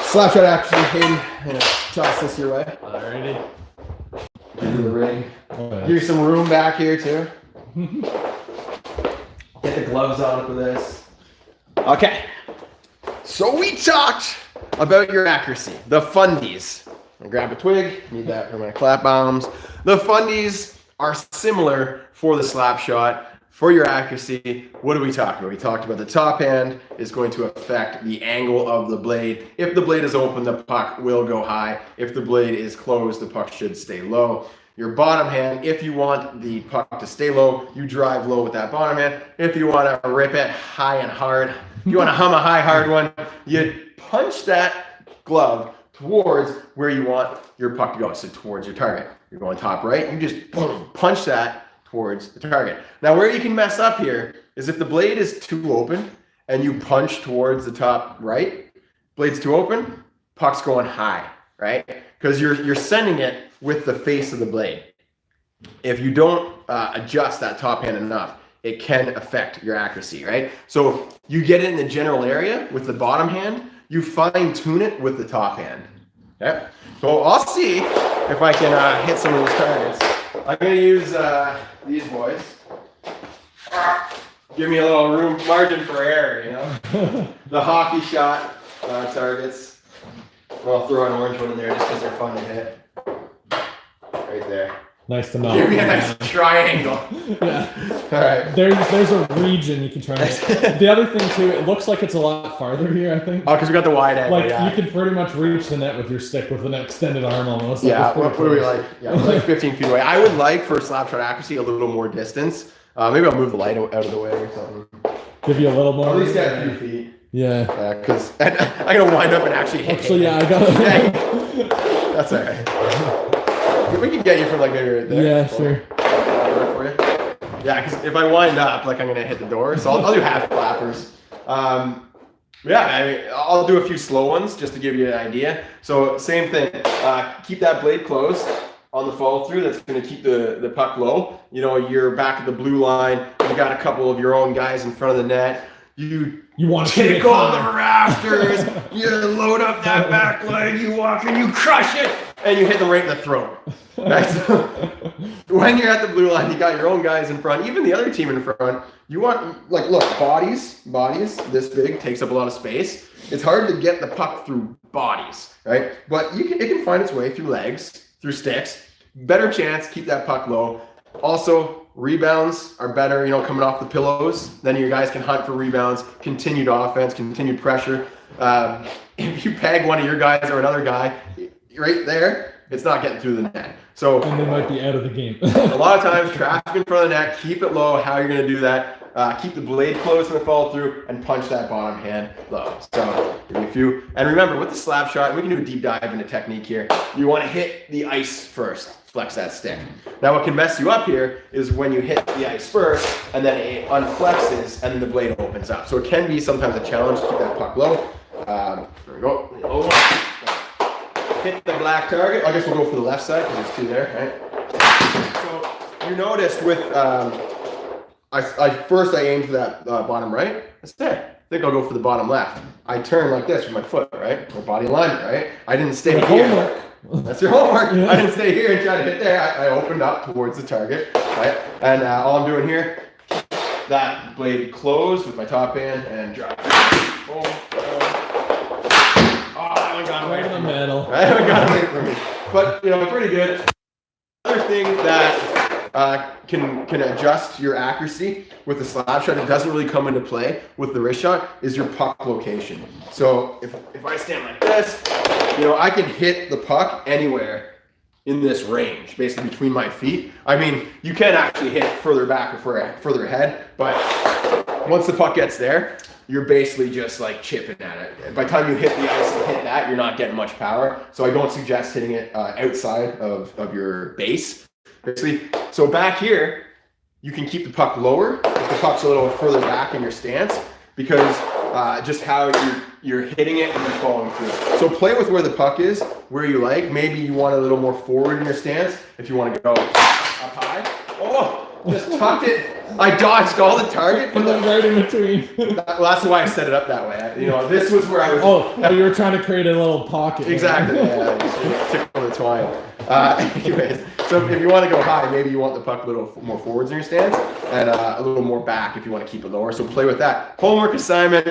Slap shot action, Hayden. I'm gonna toss this your way. Alrighty. Give you the ring. Give you some room back here too. Get the gloves on for this. Okay. So we talked about your accuracy, the fundies. I'll grab a twig, need that for my clap bombs. The fundies are similar for the slap shot. For your accuracy, what are we talking about? We talked about the top hand is going to affect the angle of the blade. If the blade is open, the puck will go high. If the blade is closed, the puck should stay low. Your bottom hand, if you want the puck to stay low, you drive low with that bottom hand. If you want to rip it high and hard, you want to hum a high, hard one, you punch that glove towards where you want your puck to go, so towards your target. You're going top right, you just boom, punch that towards the target. Now, where you can mess up here is if the blade is too open and you punch towards the top right, blade's too open, puck's going high, right? Because you're sending it with the face of the blade. If you don't adjust that top hand enough, it can affect your accuracy, right? So you get it in the general area with the bottom hand, you fine tune it with the top hand. Okay? So I'll see if I can hit some of those targets. I'm gonna use these boys. Give me a little room, margin for error, you know? The hockey shot targets. I'll throw an orange one in there just because they're fun to hit. Right there. Nice to know. Give me a nice triangle. Yeah. All right. There's a region you can try. The other thing too, it looks like it's a lot farther here. I think. Oh, because we got the wide angle. Like yeah. you can pretty much reach the net with your stick with an extended arm almost. Yeah. Like What are we like? Yeah, we're like 15 feet away. I would like for slap shot accuracy a little more distance. Maybe I'll move the light out of the way or something. Give you a little more. At least get a few feet. Yeah. Because I'm gonna wind up and actually hit. So yeah, I got it. That's all right. We can get you from like maybe right there. Yeah, sure. Work for you. Yeah, because if I wind up, like I'm gonna hit the door, so I'll do half flappers. Yeah, I mean, I'll do a few slow ones just to give you an idea. So same thing. Keep that blade closed on the follow through. That's gonna keep the puck low. You know, you're back at the blue line. You got a couple of your own guys in front of the net. You want to take on the rafters. You load up that back leg. You walk and you crush it, and you hit them right in the throat. Right? So, when you're at the blue line, you got your own guys in front, even the other team in front. You want, like, look, bodies this big takes up a lot of space. It's hard to get the puck through bodies, right? But it can find its way through legs, through sticks. Better chance, keep that puck low. Also, rebounds are better, you know, coming off the pillows. Then your guys can hunt for rebounds, continued offense, continued pressure. If you peg one of your guys or another guy right there, it's not getting through the net. So and they might be out of the game. a lot of times, traffic in front of the net, keep it low. How you're going to do that? Keep the blade closed when it falls through and punch that bottom hand low. So give me a few. And remember, with the slap shot, we can do a deep dive into technique here. You want to hit the ice first. Flex that stick. Now what can mess you up here is when you hit the ice first and then it unflexes and then the blade opens up. So it can be sometimes a challenge to keep that puck low. There we go. Hit the black target. I guess we'll go for the left side because there's two there, right? So you noticed with I aimed for that bottom right. That's there. think I'll go for the bottom left. I turn like this with my foot, right? Or body alignment, right? I didn't stay Your here. homework. That's your homework. Yeah. I didn't stay here and try to hit there. I opened up towards the target, right? And all I'm doing here, that blade closed with my top hand and drive. Boom, boom. Oh, that one got away Right in the from me. middle. That one got away from me. But, you know, pretty good. Another thing that can adjust your accuracy with the slap shot, it doesn't really come into play with the wrist shot, is your puck location. So if I stand like this, you know, I can hit the puck anywhere in this range, basically between my feet. I mean, you can actually hit further back or further ahead, but once the puck gets there, you're basically just like chipping at it. By the time you hit the ice and hit that, you're not getting much power. So I don't suggest hitting it outside of your base. Basically. So back here, you can keep the puck lower if the puck's a little further back in your stance, because just how you're hitting it and you're following through. So play with where the puck is, where you like. Maybe you want a little more forward in your stance if you want to go up high. Oh, just tucked it. I dodged all the target. And then right in between. Well, that's why I set it up that way. You know, this was where I was. Oh, you were trying to create a little pocket. Exactly. Yeah, tickle the twine. Anyways, so if you want to go high, maybe you want the puck a little more forwards in your stance and a little more back if you want to keep it lower. So play with that. Homework assignment: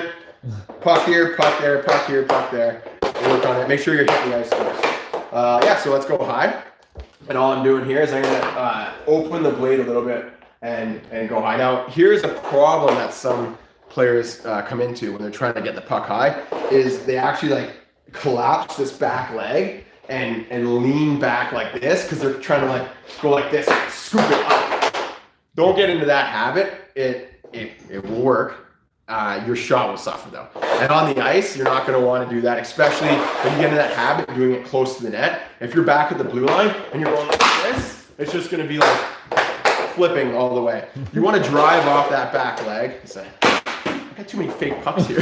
puck here, puck there, puck here, puck there. Work on it. Make sure you're hitting the ice first. Yeah. So let's go high. And all I'm doing here is I'm gonna open the blade a little bit and go high. Now, here's a problem that some players come into when they're trying to get the puck high, is they actually like collapse this back leg and lean back like this because they're trying to like go like this, scoop it up. Don't get into that habit. It will work. Your shot will suffer though. And on the ice, you're not going to want to do that, especially when you get into that habit of doing it close to the net. If you're back at the blue line and you're going like this, it's just going to be like flipping all the way. You want to drive off that back leg. I got too many fake pucks here.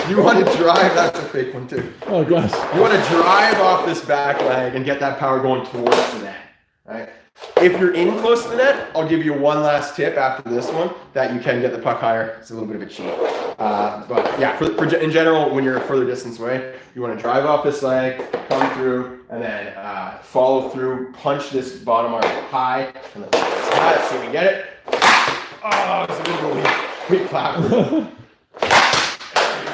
You want to drive, that's a fake one too. Oh gosh. You want to drive off this back leg and get that power going towards the net, right? If you're in close to the net, I'll give you one last tip after this one that you can get the puck higher. It's a little bit of a cheat. But yeah, in general, when you're a further distance away, you want to drive off this leg, come through, and then follow through, punch this bottom arm high, and then high, so we get it. Oh, it's a bit of a weak clap. There we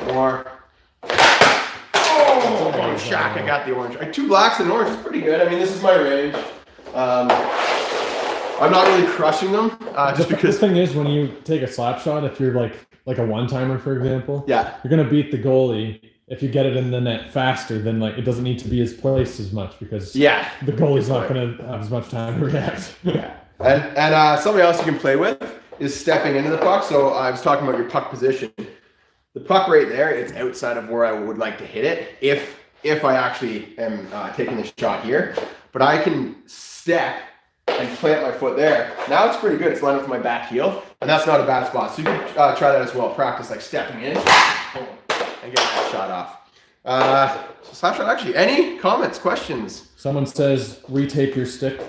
go. More. Oh, Shaq, I got the orange. 2 blacks and an orange is pretty good. I mean, this is my range. I'm not really crushing them just because. The thing is, when you take a slap shot, if you're like a one-timer, for example, Yeah. you're gonna beat the goalie if you get it in the net faster. Then like it doesn't need to be as placed as much because Yeah. the goalie's not gonna have as much time to react. Yeah. And something else you can play with is stepping into the puck. So I was talking about your puck position. The puck right there, it's outside of where I would like to hit it if I actually am taking the shot here. But I can step and plant my foot there. Now it's pretty good. It's lined up with my back heel, and that's not a bad spot. So you can try that as well. Practice like stepping in boom, and getting that shot off. So slap shot, actually, any comments, questions? Someone says retape your stick.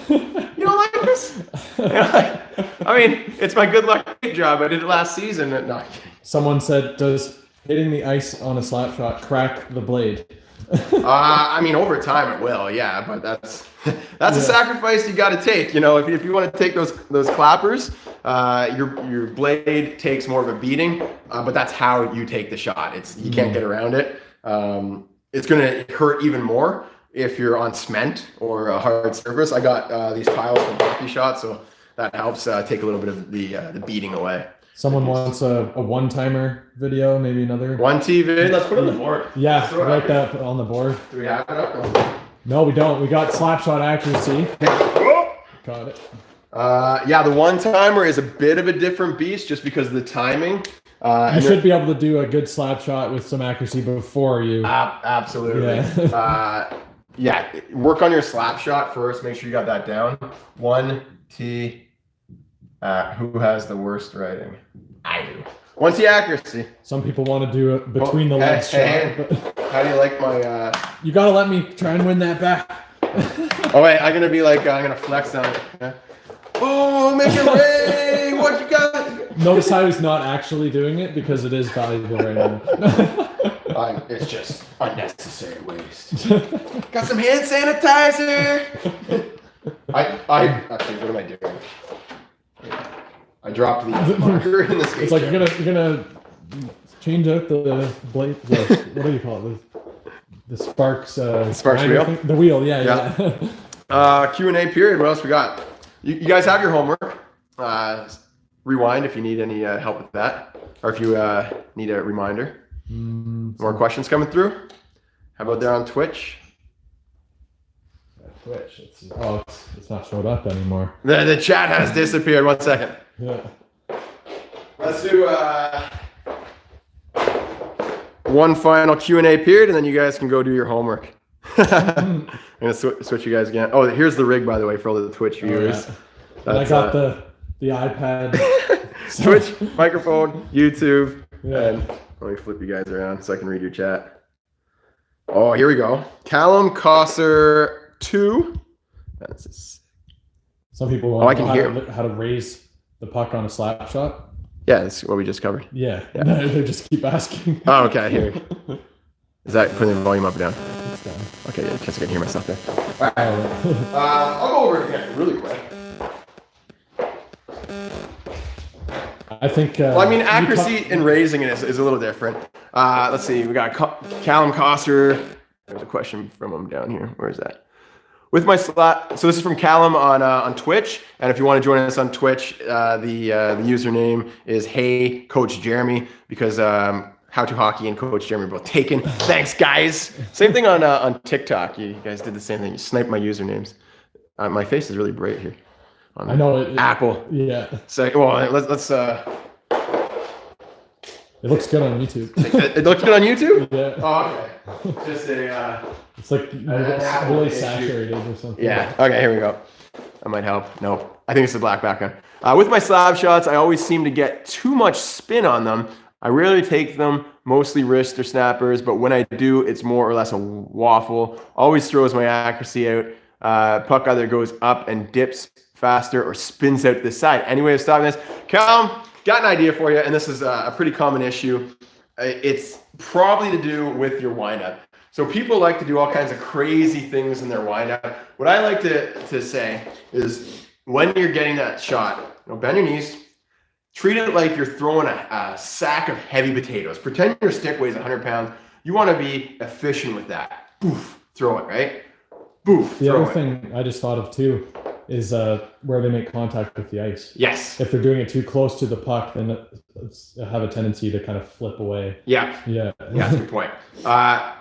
You don't like this? I mean, it's my good luck job. I did it last season. No. Someone said, does hitting the ice on a slap shot crack the blade? I mean, over time it will, yeah. But that's a sacrifice you got to take. You know, if you want to take those clappers, your blade takes more of a beating. But that's how you take the shot. You can't get around it. It's gonna hurt even more if you're on cement or a hard surface. I got these tiles from hockey shots, so that helps take a little bit of the beating away. Someone wants a one-timer video, maybe another. 1 TV. Let's put it on the board. Yeah, write that on the board. Do we have it up? No, we don't. We got slap shot accuracy. Got it. Yeah, the one-timer is a bit of a different beast just because of the timing. You should be able to do a good slap shot with some accuracy before you. Absolutely. Yeah. Yeah, work on your slap shot first. Make sure you got that down. 1T. Who has the worst writing? I do. 1T accuracy. Some people want to do it between the legs shot. But how do you like my... you got to let me try and win that back. Oh, wait. I'm going to be like... I'm going to flex on it. Yeah. Oh, make it rain! What you got? Notice how he's not actually doing it because it is valuable right now. It's just unnecessary waste. Got some hand sanitizer. Actually, what am I doing? I dropped the marker in the skate. It's like you're gonna change out the blade. What do you call it? The Sparks. Sparks wheel. The wheel. Yeah. Q&A period. What else we got? You guys have your homework. Rewind if you need any help with that, or if you need a reminder. More questions coming through. How about there on Twitch? Twitch. It's not showed up anymore. The chat has disappeared. 1 second. Yeah. Let's do one final Q&A period, and then you guys can go do your homework. I'm gonna switch you guys again. Oh, here's the rig, by the way, for all the Twitch viewers. And I got the iPad. Twitch, microphone, YouTube, Yeah. and let me flip you guys around so I can read your chat. Oh, here we go. Callum Cosser 2. Some people want I can hear how to raise the puck on a slap shot. Yeah, that's what we just covered. Yeah. They just keep asking. Oh, okay. Here. Is that putting the volume up and down? It's done. Okay, yeah, I guess I can hear myself there. Oh. I'll go over it again really quick. I think. Well, I mean, accuracy in raising it is a little different. Let's see. We got Callum Cosser. There's a question from him down here. Where is that? With my slap. So this is from Callum on Twitch, and if you want to join us on Twitch, the username is Hey Coach Jeremy, because How to Hockey and Coach Jeremy are both taken. Thanks, guys. Same thing on TikTok. You guys did the same thing. You sniped my usernames. My face is really bright here. I know it. Apple. Yeah. So well, let's. It looks good on YouTube. It looks good on YouTube. Yeah. Oh, okay. Just a. It's like really saturated or something. Yeah. Okay. Here we go. That might help. Nope. I think it's the black background. With my slab shots, I always seem to get too much spin on them. I rarely take them, mostly wrist or snappers, but when I do, it's more or less a waffle. Always throws my accuracy out. Puck either goes up and dips faster or spins out to the side. Any way of stopping this? Callum, got an idea for you, and this is a pretty common issue. It's probably to do with your windup. So people like to do all kinds of crazy things in their windup. What I like to say is when you're getting that shot, bend your knees, treat it like you're throwing a sack of heavy potatoes. Pretend your stick weighs 100 pounds. You want to be efficient with that. Boof, throw it, right? Boof, The throw other it. thing I just thought of too is where they make contact with the ice. Yes. If they're doing it too close to the puck, then it's have a tendency to kind of flip away. Yeah. Yeah. Yeah, that's a good point.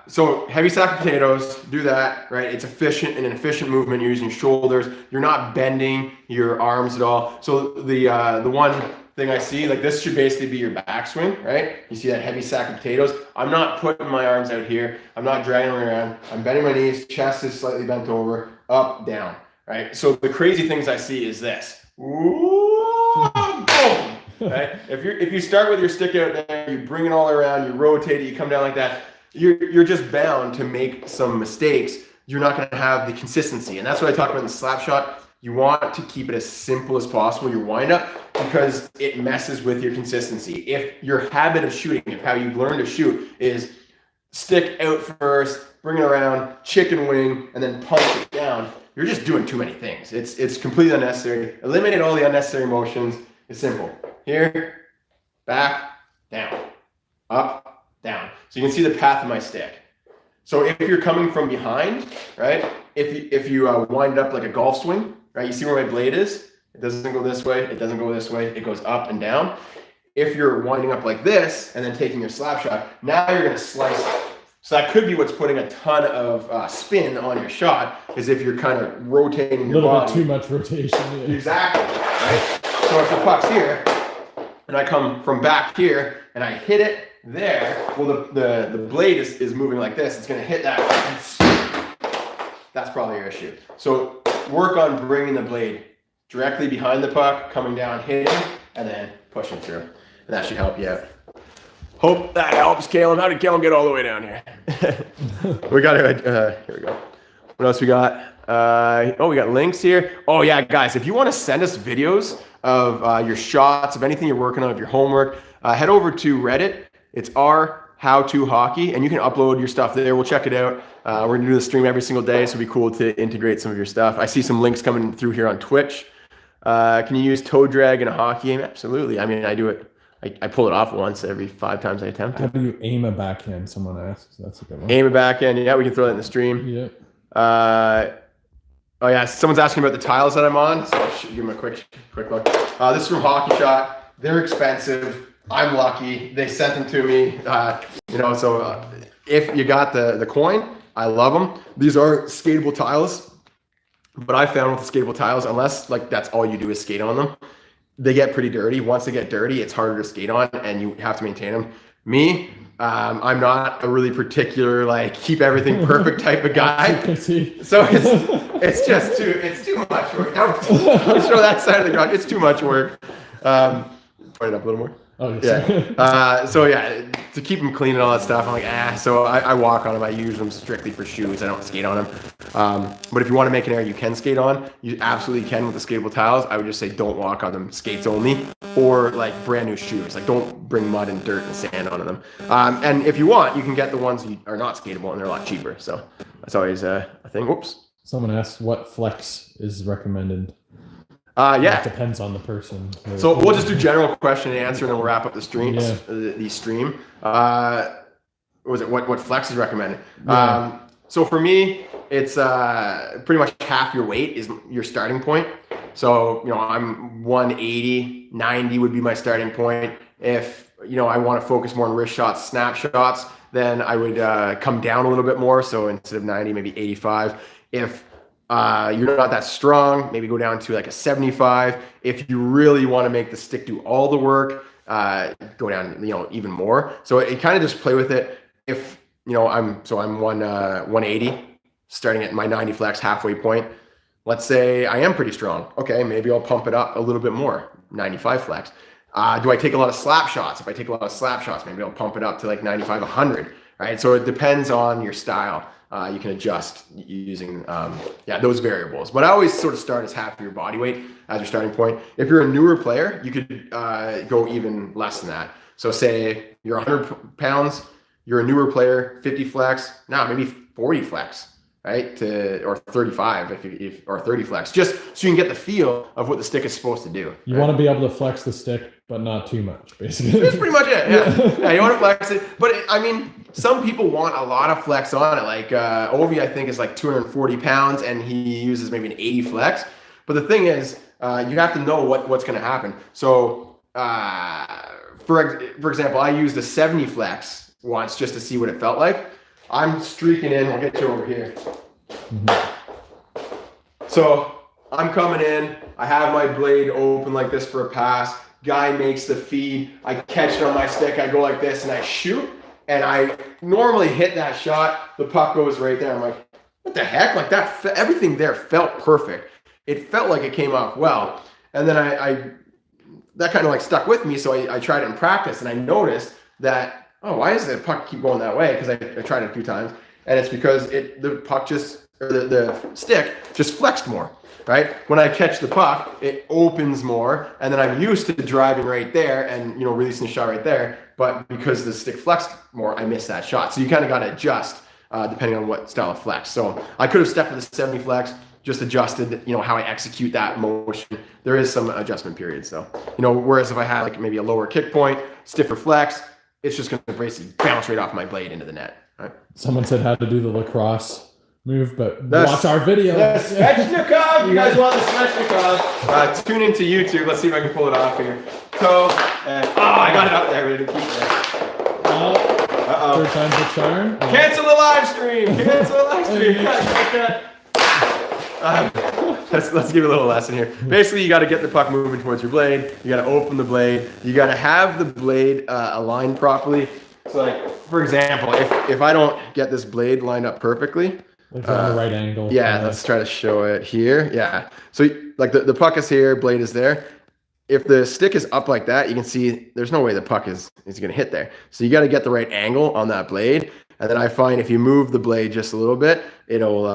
So heavy sack of potatoes, do that, right? It's efficient and an efficient movement. You're using your shoulders. You're not bending your arms at all. So the one thing I see, like this should basically be your backswing, right? You see that heavy sack of potatoes. I'm not putting my arms out here. I'm not dragging them around. I'm bending my knees. Chest is slightly bent over, up, down, right? So the crazy things I see is this. Ooh, boom. Right? If you start with your stick out there, you bring it all around, you rotate it, you come down like that, you're just bound to make some mistakes. You're not going to have the consistency, and that's what I talk about in the slap shot. You want to keep it as simple as possible, your windup, because it messes with your consistency. If your habit of shooting, if how you've learned to shoot is stick out first, bring it around, chicken wing, and then punch it down, you're just doing too many things. It's completely unnecessary. Eliminate all the unnecessary motions. It's simple. Here, back, down, up, down. So you can see the path of my stick. So if you're coming from behind, right? If you wind up like a golf swing, right? You see where my blade is? It doesn't go this way. It doesn't go this way. It goes up and down. If you're winding up like this and then taking your slap shot, now you're going to slice it. So that could be what's putting a ton of spin on your shot, is if you're kind of rotating your body. A little bit too much rotation. Yeah. Exactly, right? So if the puck's here, and I come from back here, and I hit it there, well, the blade is moving like this. It's going to hit that. That's probably your issue. So work on bringing the blade directly behind the puck, coming down, hitting, and then pushing through. And that should help you out. Hope that helps, Caleb. How did Caleb get all the way down here? We got it. Here we go. What else we got? We got links here. Oh yeah, guys, if you want to send us videos of your shots, of anything you're working on, of your homework, head over to Reddit. It's How To Hockey, and you can upload your stuff there. We'll check it out. We're gonna do the stream every single day, so it'd be cool to integrate some of your stuff. I see some links coming through here on Twitch. Can you use toe drag in a hockey game? Absolutely. I mean, I do it. I pull it off once every 5 times I attempt How it. do you aim a backhand? Someone asks. That's a good one. Aim a backhand. Yeah, we can throw that in the stream. Yep. Oh yeah, someone's asking about the tiles that I'm on, so I'll give them a quick look. This is from Hockey Shot. They're expensive. I'm lucky. They sent them to me. So if you got the coin, I love them. These are skatable tiles, but I found with the skatable tiles, unless like that's all you do is skate on them, they get pretty dirty. Once they get dirty, it's harder to skate on, and you have to maintain them. Me, I'm not a really particular like keep everything perfect type of guy. So it's just too much work. Don't show that side of the garage. It's too much work. Point it up a little more. Oh, yes. Yeah. To keep them clean and all that stuff, I'm like, So I walk on them. I use them strictly for shoes. I don't skate on them. But if you want to make an area you can skate on, you absolutely can with the skatable tiles. I would just say don't walk on them. Skates only, or like brand new shoes. Like don't bring mud and dirt and sand onto them. And if you want, you can get the ones that are not skatable, and they're a lot cheaper. So that's always a thing. Whoops. Someone asked what flex is recommended. Yeah. It depends on the person. So we'll just do general question and answer, and then we'll wrap up the stream. Yeah. The stream. What flex is recommended? Yeah. So for me, it's pretty much half your weight is your starting point. So I'm 180, 90 would be my starting point. If I want to focus more on wrist shots, snap shots, then I would come down a little bit more. So instead of 90, maybe 85. If you're not that strong, maybe go down to like a 75. If you really want to make the stick do all the work, go down, even more. So it kind of just play with it. If, I'm 180, starting at my 90 flex halfway point. Let's say I am pretty strong. Okay, maybe I'll pump it up a little bit more, 95 flex. Do I take a lot of slap shots? If I take a lot of slap shots, maybe I'll pump it up to like 95, 100, right? So it depends on your style. You can adjust using those variables. But I always sort of start as half of your body weight as your starting point. If you're a newer player, you could go even less than that. So say you're 100 pounds, you're a newer player, 50 flex, maybe 40 flex, right? Or 35 or 30 flex, just so you can get the feel of what the stick is supposed to do. You want to be able to flex the stick, but not too much, basically. That's pretty much it. Yeah, you want to flex it, but some people want a lot of flex on it. Like Ovi, I think, is like 240 pounds, and he uses maybe an 80 flex. But the thing is, you have to know what's going to happen. So, for example, I used a 70 flex once just to see what it felt like. I'm streaking in. I'll get you over here. Mm-hmm. So I'm coming in. I have my blade open like this for a pass. Guy makes the feed. I catch it on my stick. I go like this and I shoot. And I normally hit that shot. The puck goes right there. I'm like, what the heck? Like that, everything there felt perfect. It felt like it came off well. And then that kind of like stuck with me. So I tried it in practice, and I noticed that, why does the puck keep going that way? Because I tried it a few times, and it's because the puck the stick just flexed more, right? When I catch the puck, it opens more, and then I'm used to driving right there and releasing the shot right there. But because the stick flexed more, I missed that shot. So you kind of got to adjust depending on what style of flex. So I could have stepped to the 70 flex, just adjusted, how I execute that motion. There is some adjustment period. So, whereas if I had like maybe a lower kick point, stiffer flex, it's just going to basically bounce right off my blade into the net. Right? Someone said how to do the lacrosse move, but watch our video. The Svechnikov! You guys want the Svechnikov? Tune into YouTube. Let's see if I can pull it off here. So, I got it up there. We didn't keep it. Third time's the charm. Cancel the live stream! Cancel the live stream! Let's give you a little lesson here. Basically, you got to get the puck moving towards your blade. You got to open the blade. You got to have the blade aligned properly. So, like for example, if I don't get this blade lined up perfectly, like on the right angle. Yeah, let's try to show it here. Yeah. So, like the puck is here, blade is there. If the stick is up like that, you can see there's no way the puck is going to hit there. So you got to get the right angle on that blade. And then I find if you move the blade just a little bit, it'll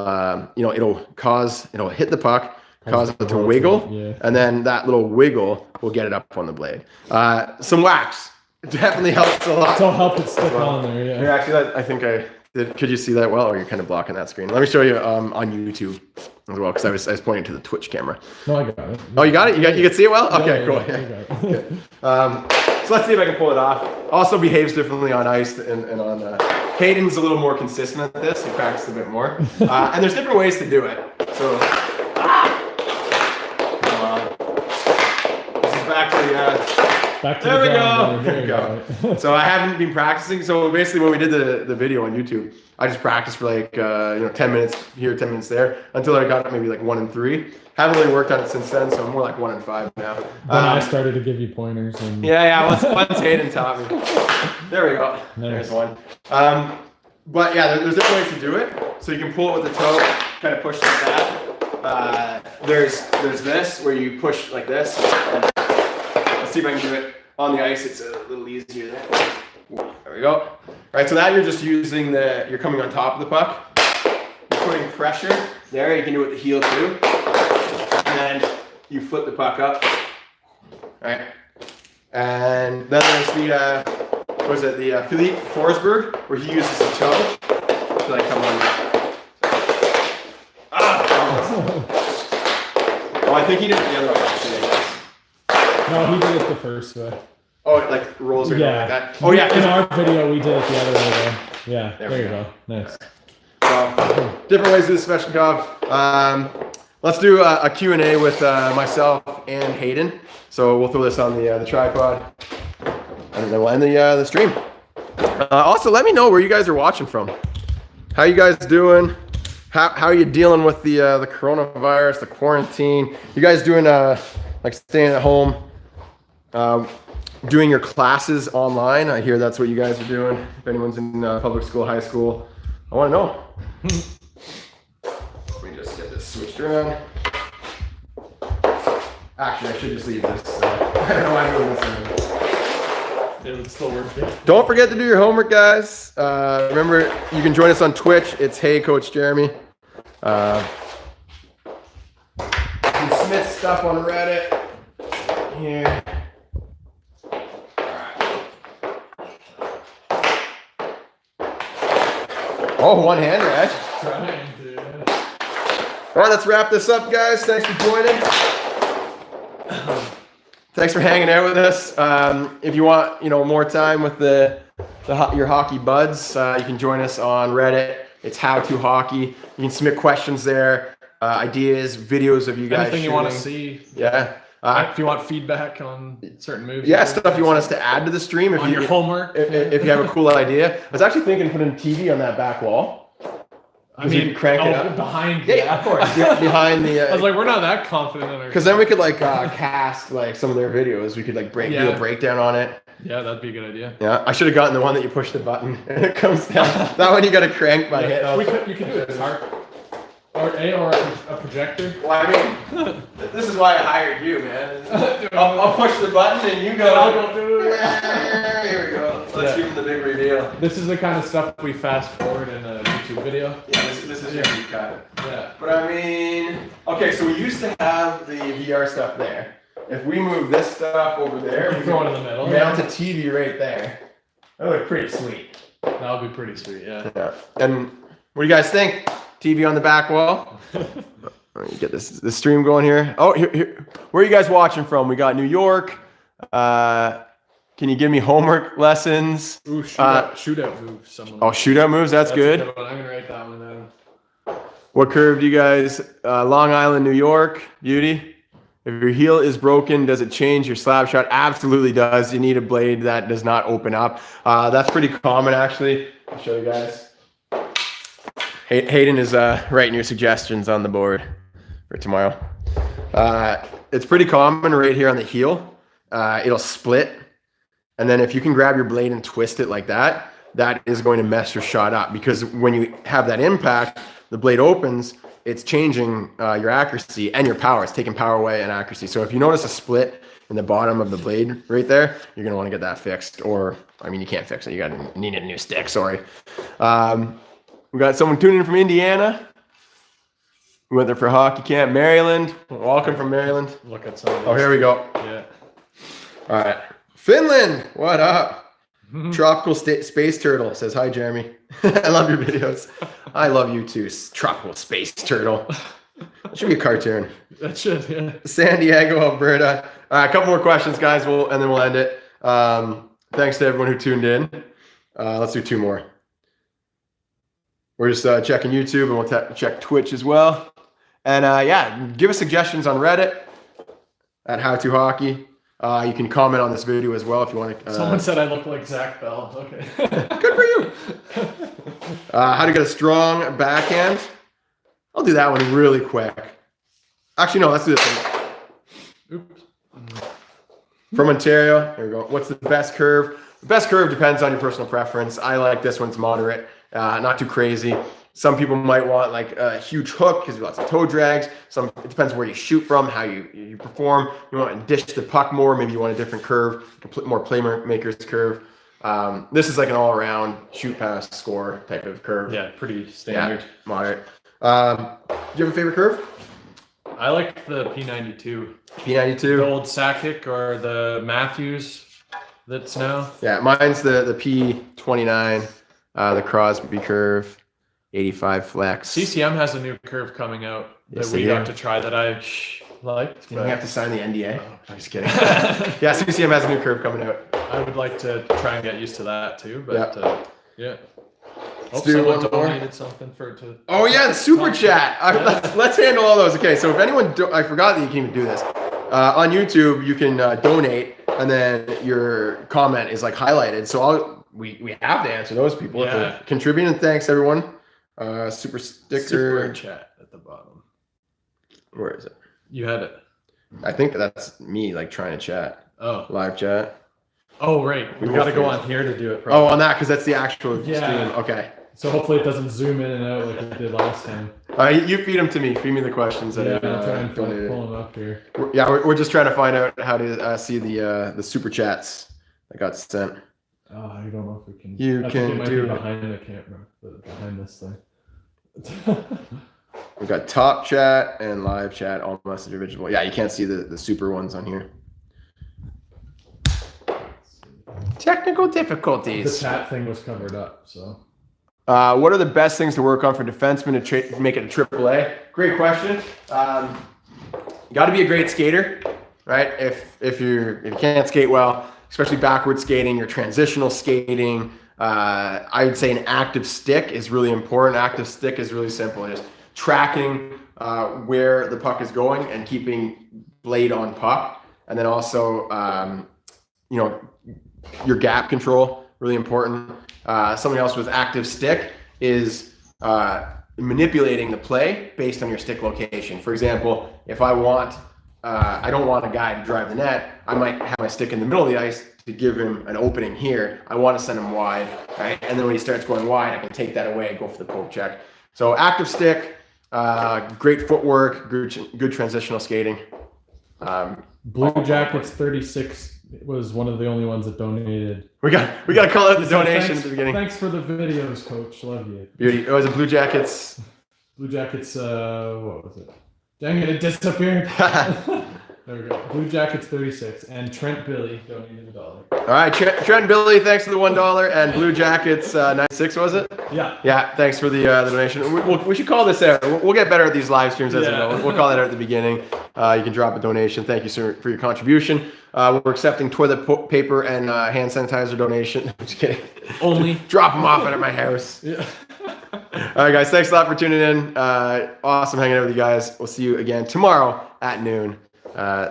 it'll hit the puck, cause it to wiggle, Yeah. and then that little wiggle will get it up on the blade. Some wax definitely helps a lot. So help it stick on there. Yeah. Here, actually, I think I did. Could you see that well, or you're kind of blocking that screen? Let me show you on YouTube as well, because I was pointing to the Twitch camera. No, I got it. Oh, you got it. You can see it well. Okay, Yeah, cool. yeah, I got it. So let's see if I can pull it off. Also behaves differently on ice and on. Hayden's a little more consistent at this. He practices a bit more, and there's different ways to do it. So this is back to the. Back to There the we drawing go. board. There we go. So I haven't been practicing. So basically, when we did the video on YouTube, I just practiced for like 10 minutes here, 10 minutes there, until I got maybe like 1 and 3. Haven't really worked on it since then, so I'm more like 1 and 5 now. Then I started to give you pointers. And Yeah. Once Hayden taught me. There we go. Nice. There's one. But yeah, there's different ways to do it. So you can pull it with the toe, kind of push like that. There's this where you push like this. And let's see if I can do it on the ice. It's a little easier there. There we go. All right, so now you're just using you're coming on top of the puck. You're putting pressure there. You can do it with the heel too. And then you flip the puck up. All right. And then there's the Philippe Forsberg, where he uses the toe to like come on. Oh, I think he did it the other way. Actually. No, he did it the first way. Oh, it like rolls or Yeah. like that. Oh yeah. In our video, we did it the other way though. Yeah. There There, we you go. go. Nice. So, different ways to do the Sveshnikov. Let's do a Q&A with myself and Hayden. So we'll throw this on the tripod, and then we'll end the stream. Also, let me know where you guys are watching from. How you guys doing? How are you dealing with the coronavirus, the quarantine? You guys doing like staying at home, doing your classes online? I hear that's what you guys are doing. If anyone's in public school, high school, I want to know. Let me just get this switched around. Actually, I should just leave this. I don't know why I'm doing this around. It would still work. Don't forget to do your homework, guys. Remember, you can join us on Twitch. It's Hey Coach Jeremy. Some Smith stuff on Reddit. Here. Oh, one-hander, eh? Trying to. All right, let's wrap this up, guys. Thanks for joining. Thanks for hanging out with us. If you want, more time with your hockey buds, you can join us on Reddit. It's How to Hockey. You can submit questions there, ideas, videos of you guys. Anything you want to see. Yeah. If you want feedback on certain moves. Yeah, stuff you want us to add to the stream. If on your homework. If you have a cool idea. I was actually thinking putting TV on that back wall. I mean, you crank it up. behind. Yeah, of course. Yeah, behind the. I was like, we're not that confident in our. Because then we could cast some of their videos. We could do a breakdown on it. Yeah, that'd be a good idea. Yeah, I should have gotten the one that you push the button and it comes down. That one you got to crank by hit. You could do it smart. Or a projector. Well, I mean, this is why I hired you, man. I'll push the button and you go. I'll go do it. Here we go. Let's give him the big reveal. This is the kind of stuff we fast forward in a YouTube video. Yeah, this is your cut. Yeah. But I mean, okay, so we used to have the VR stuff there. If we move this stuff over there, You we throw it can in the middle. mount a TV right there. That would look pretty sweet. That would be pretty sweet, yeah. Yeah. And what do you guys think? TV on the back wall. Let me get this stream going here. Oh, here. Where are you guys watching from? We got New York. Can you give me homework lessons? Ooh, shootout moves. Someone. Oh, shootout moves. That's good. a good one. I'm gonna write that one down. What curve do you guys? Long Island, New York. Beauty. If your heel is broken, does it change your slap shot? Absolutely does. You need a blade that does not open up. That's pretty common, actually. I'll show you guys. Hayden is writing your suggestions on the board for tomorrow. It's pretty common right here on the heel. It'll split. And then if you can grab your blade and twist it like that, that is going to mess your shot up, because when you have that impact, the blade opens it's changing your accuracy and your power. It's taking power away and accuracy. So if you notice a split in the bottom of the blade right there, you're going to want to get that fixed. Or, I mean, you can't fix it. You need a new stick. Sorry. We got someone tuning in from Indiana. We went there for hockey camp. Maryland. Welcome from Maryland. Look at some of these. Oh, here we go. Yeah. All right. Finland. What up? Tropical Space Turtle says, hi, Jeremy. I love your videos. I love you too, Tropical Space Turtle. That should be a cartoon. That should, yeah. San Diego, Alberta. All right, a couple more questions, guys, and then we'll end it. Thanks to everyone who tuned in. Let's do 2 more. We're just checking YouTube, and we'll check Twitch as well. And yeah, give us suggestions on Reddit at How To Hockey. You can comment on this video as well if you want to. Someone said I look like Zach Bell. Okay. Good for you. How to get a strong backhand. I'll do that one really quick. Actually, no, let's do this one. Oops. From Ontario. Here we go. What's the best curve? The best curve depends on your personal preference. I like this one. It's moderate, not too crazy. Some people might want like a huge hook because lots of toe drags. It depends where you shoot from, how you perform. You want to dish the puck more. Maybe you want a different curve, more playmaker's curve. This is like an all-around shoot, pass, score type of curve. Yeah, pretty standard. Yeah, moderate. Do you have a favorite curve? I like the P92. P92. The old Sakic or the Matthews that's now. Yeah, mine's the P29, the Crosby curve, 85 flex. CCM has a new curve coming out Yes, that we they got do. to try that I liked. You have to sign the NDA. Oh. I'm just kidding. Yeah, CCM has a new curve coming out. I would like to try and get used to that too, but yeah. Let's Hope do someone one more. donated something to. Oh yeah, the super chat. Let's handle all those. Okay, so if anyone, I forgot that you can even do this. On YouTube, you can donate, and then your comment is like highlighted. So we have to answer those people if they're contributing. And thanks everyone. Super sticker. Super chat at the bottom. Where is it? You had it. I think that's me like trying to chat. Oh. Live chat. Oh right. We will got to go figure on here to do it. Oh, on that because that's the actual Yeah. stream. Okay. So hopefully it doesn't zoom in and out like it did last time. You feed them to me. Feed me the questions. Yeah, That I'll try and pull donated. them up here. We're just trying to find out how to see the super chats that got sent. Oh, I don't know if we can. You I think can it might do be it. behind the camera, but behind this thing. We got top chat and live chat, all message original. Yeah, you can't see the super ones on here. Technical The difficulties. chat thing was covered up, so. What are the best things to work on for defensemen to make it a AAA? Great question. You got to be a great skater, right? If you can't skate well, especially backward skating, your transitional skating. I would say an active stick is really important. Active stick is really simple. Just tracking where the puck is going and keeping blade on puck, and then also your gap control, really important. Something else with active stick is manipulating the play based on your stick location. For example, if I don't want a guy to drive the net, I might have my stick in the middle of the ice to give him an opening here. I want to send him wide, right? And then when he starts going wide, I can take that away, go for the poke check. So active stick, great footwork, good transitional skating. Blue Jackets 36 was one of the only ones that donated. We got to call out the So donation thanks, at the beginning. Thanks for the videos, Coach. Love you. Beauty. It was a Blue Jackets. Blue Jackets, what was it? Dang it, it disappeared. There we go. Blue Jackets 36 and Trent Billy donated $1. All right, Trent Billy, thanks for the $1, and Blue Jackets 96 was it? Yeah. Yeah, thanks for the donation. We should call this out. We'll get better at these live streams as we go. We'll call that out at the beginning. You can drop a donation. Thank you, sir, for your contribution. We're accepting toilet paper and hand sanitizer donation. I'm just kidding. Only. Drop them off at my house. Yeah. All right, guys. Thanks a lot for tuning in. Awesome hanging out with you guys. We'll see you again tomorrow at noon.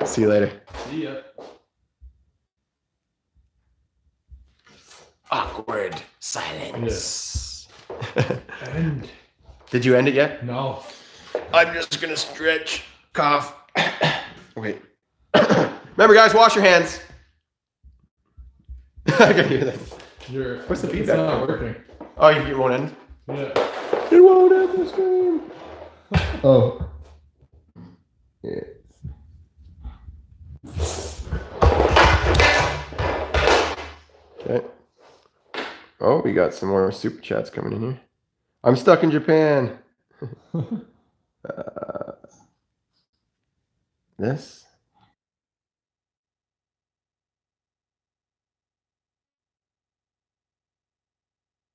See you later. See ya. Awkward silence. And Did you end it yet? no. I'm just gonna stretch, cough. Wait. Remember, guys, wash your hands. I can hear that. What's the It's feedback? not working. Oh, you won't end? Yeah. It won't end this game. Oh. Yeah. Okay. Oh, we got some more super chats coming in here. I'm stuck in Japan. This.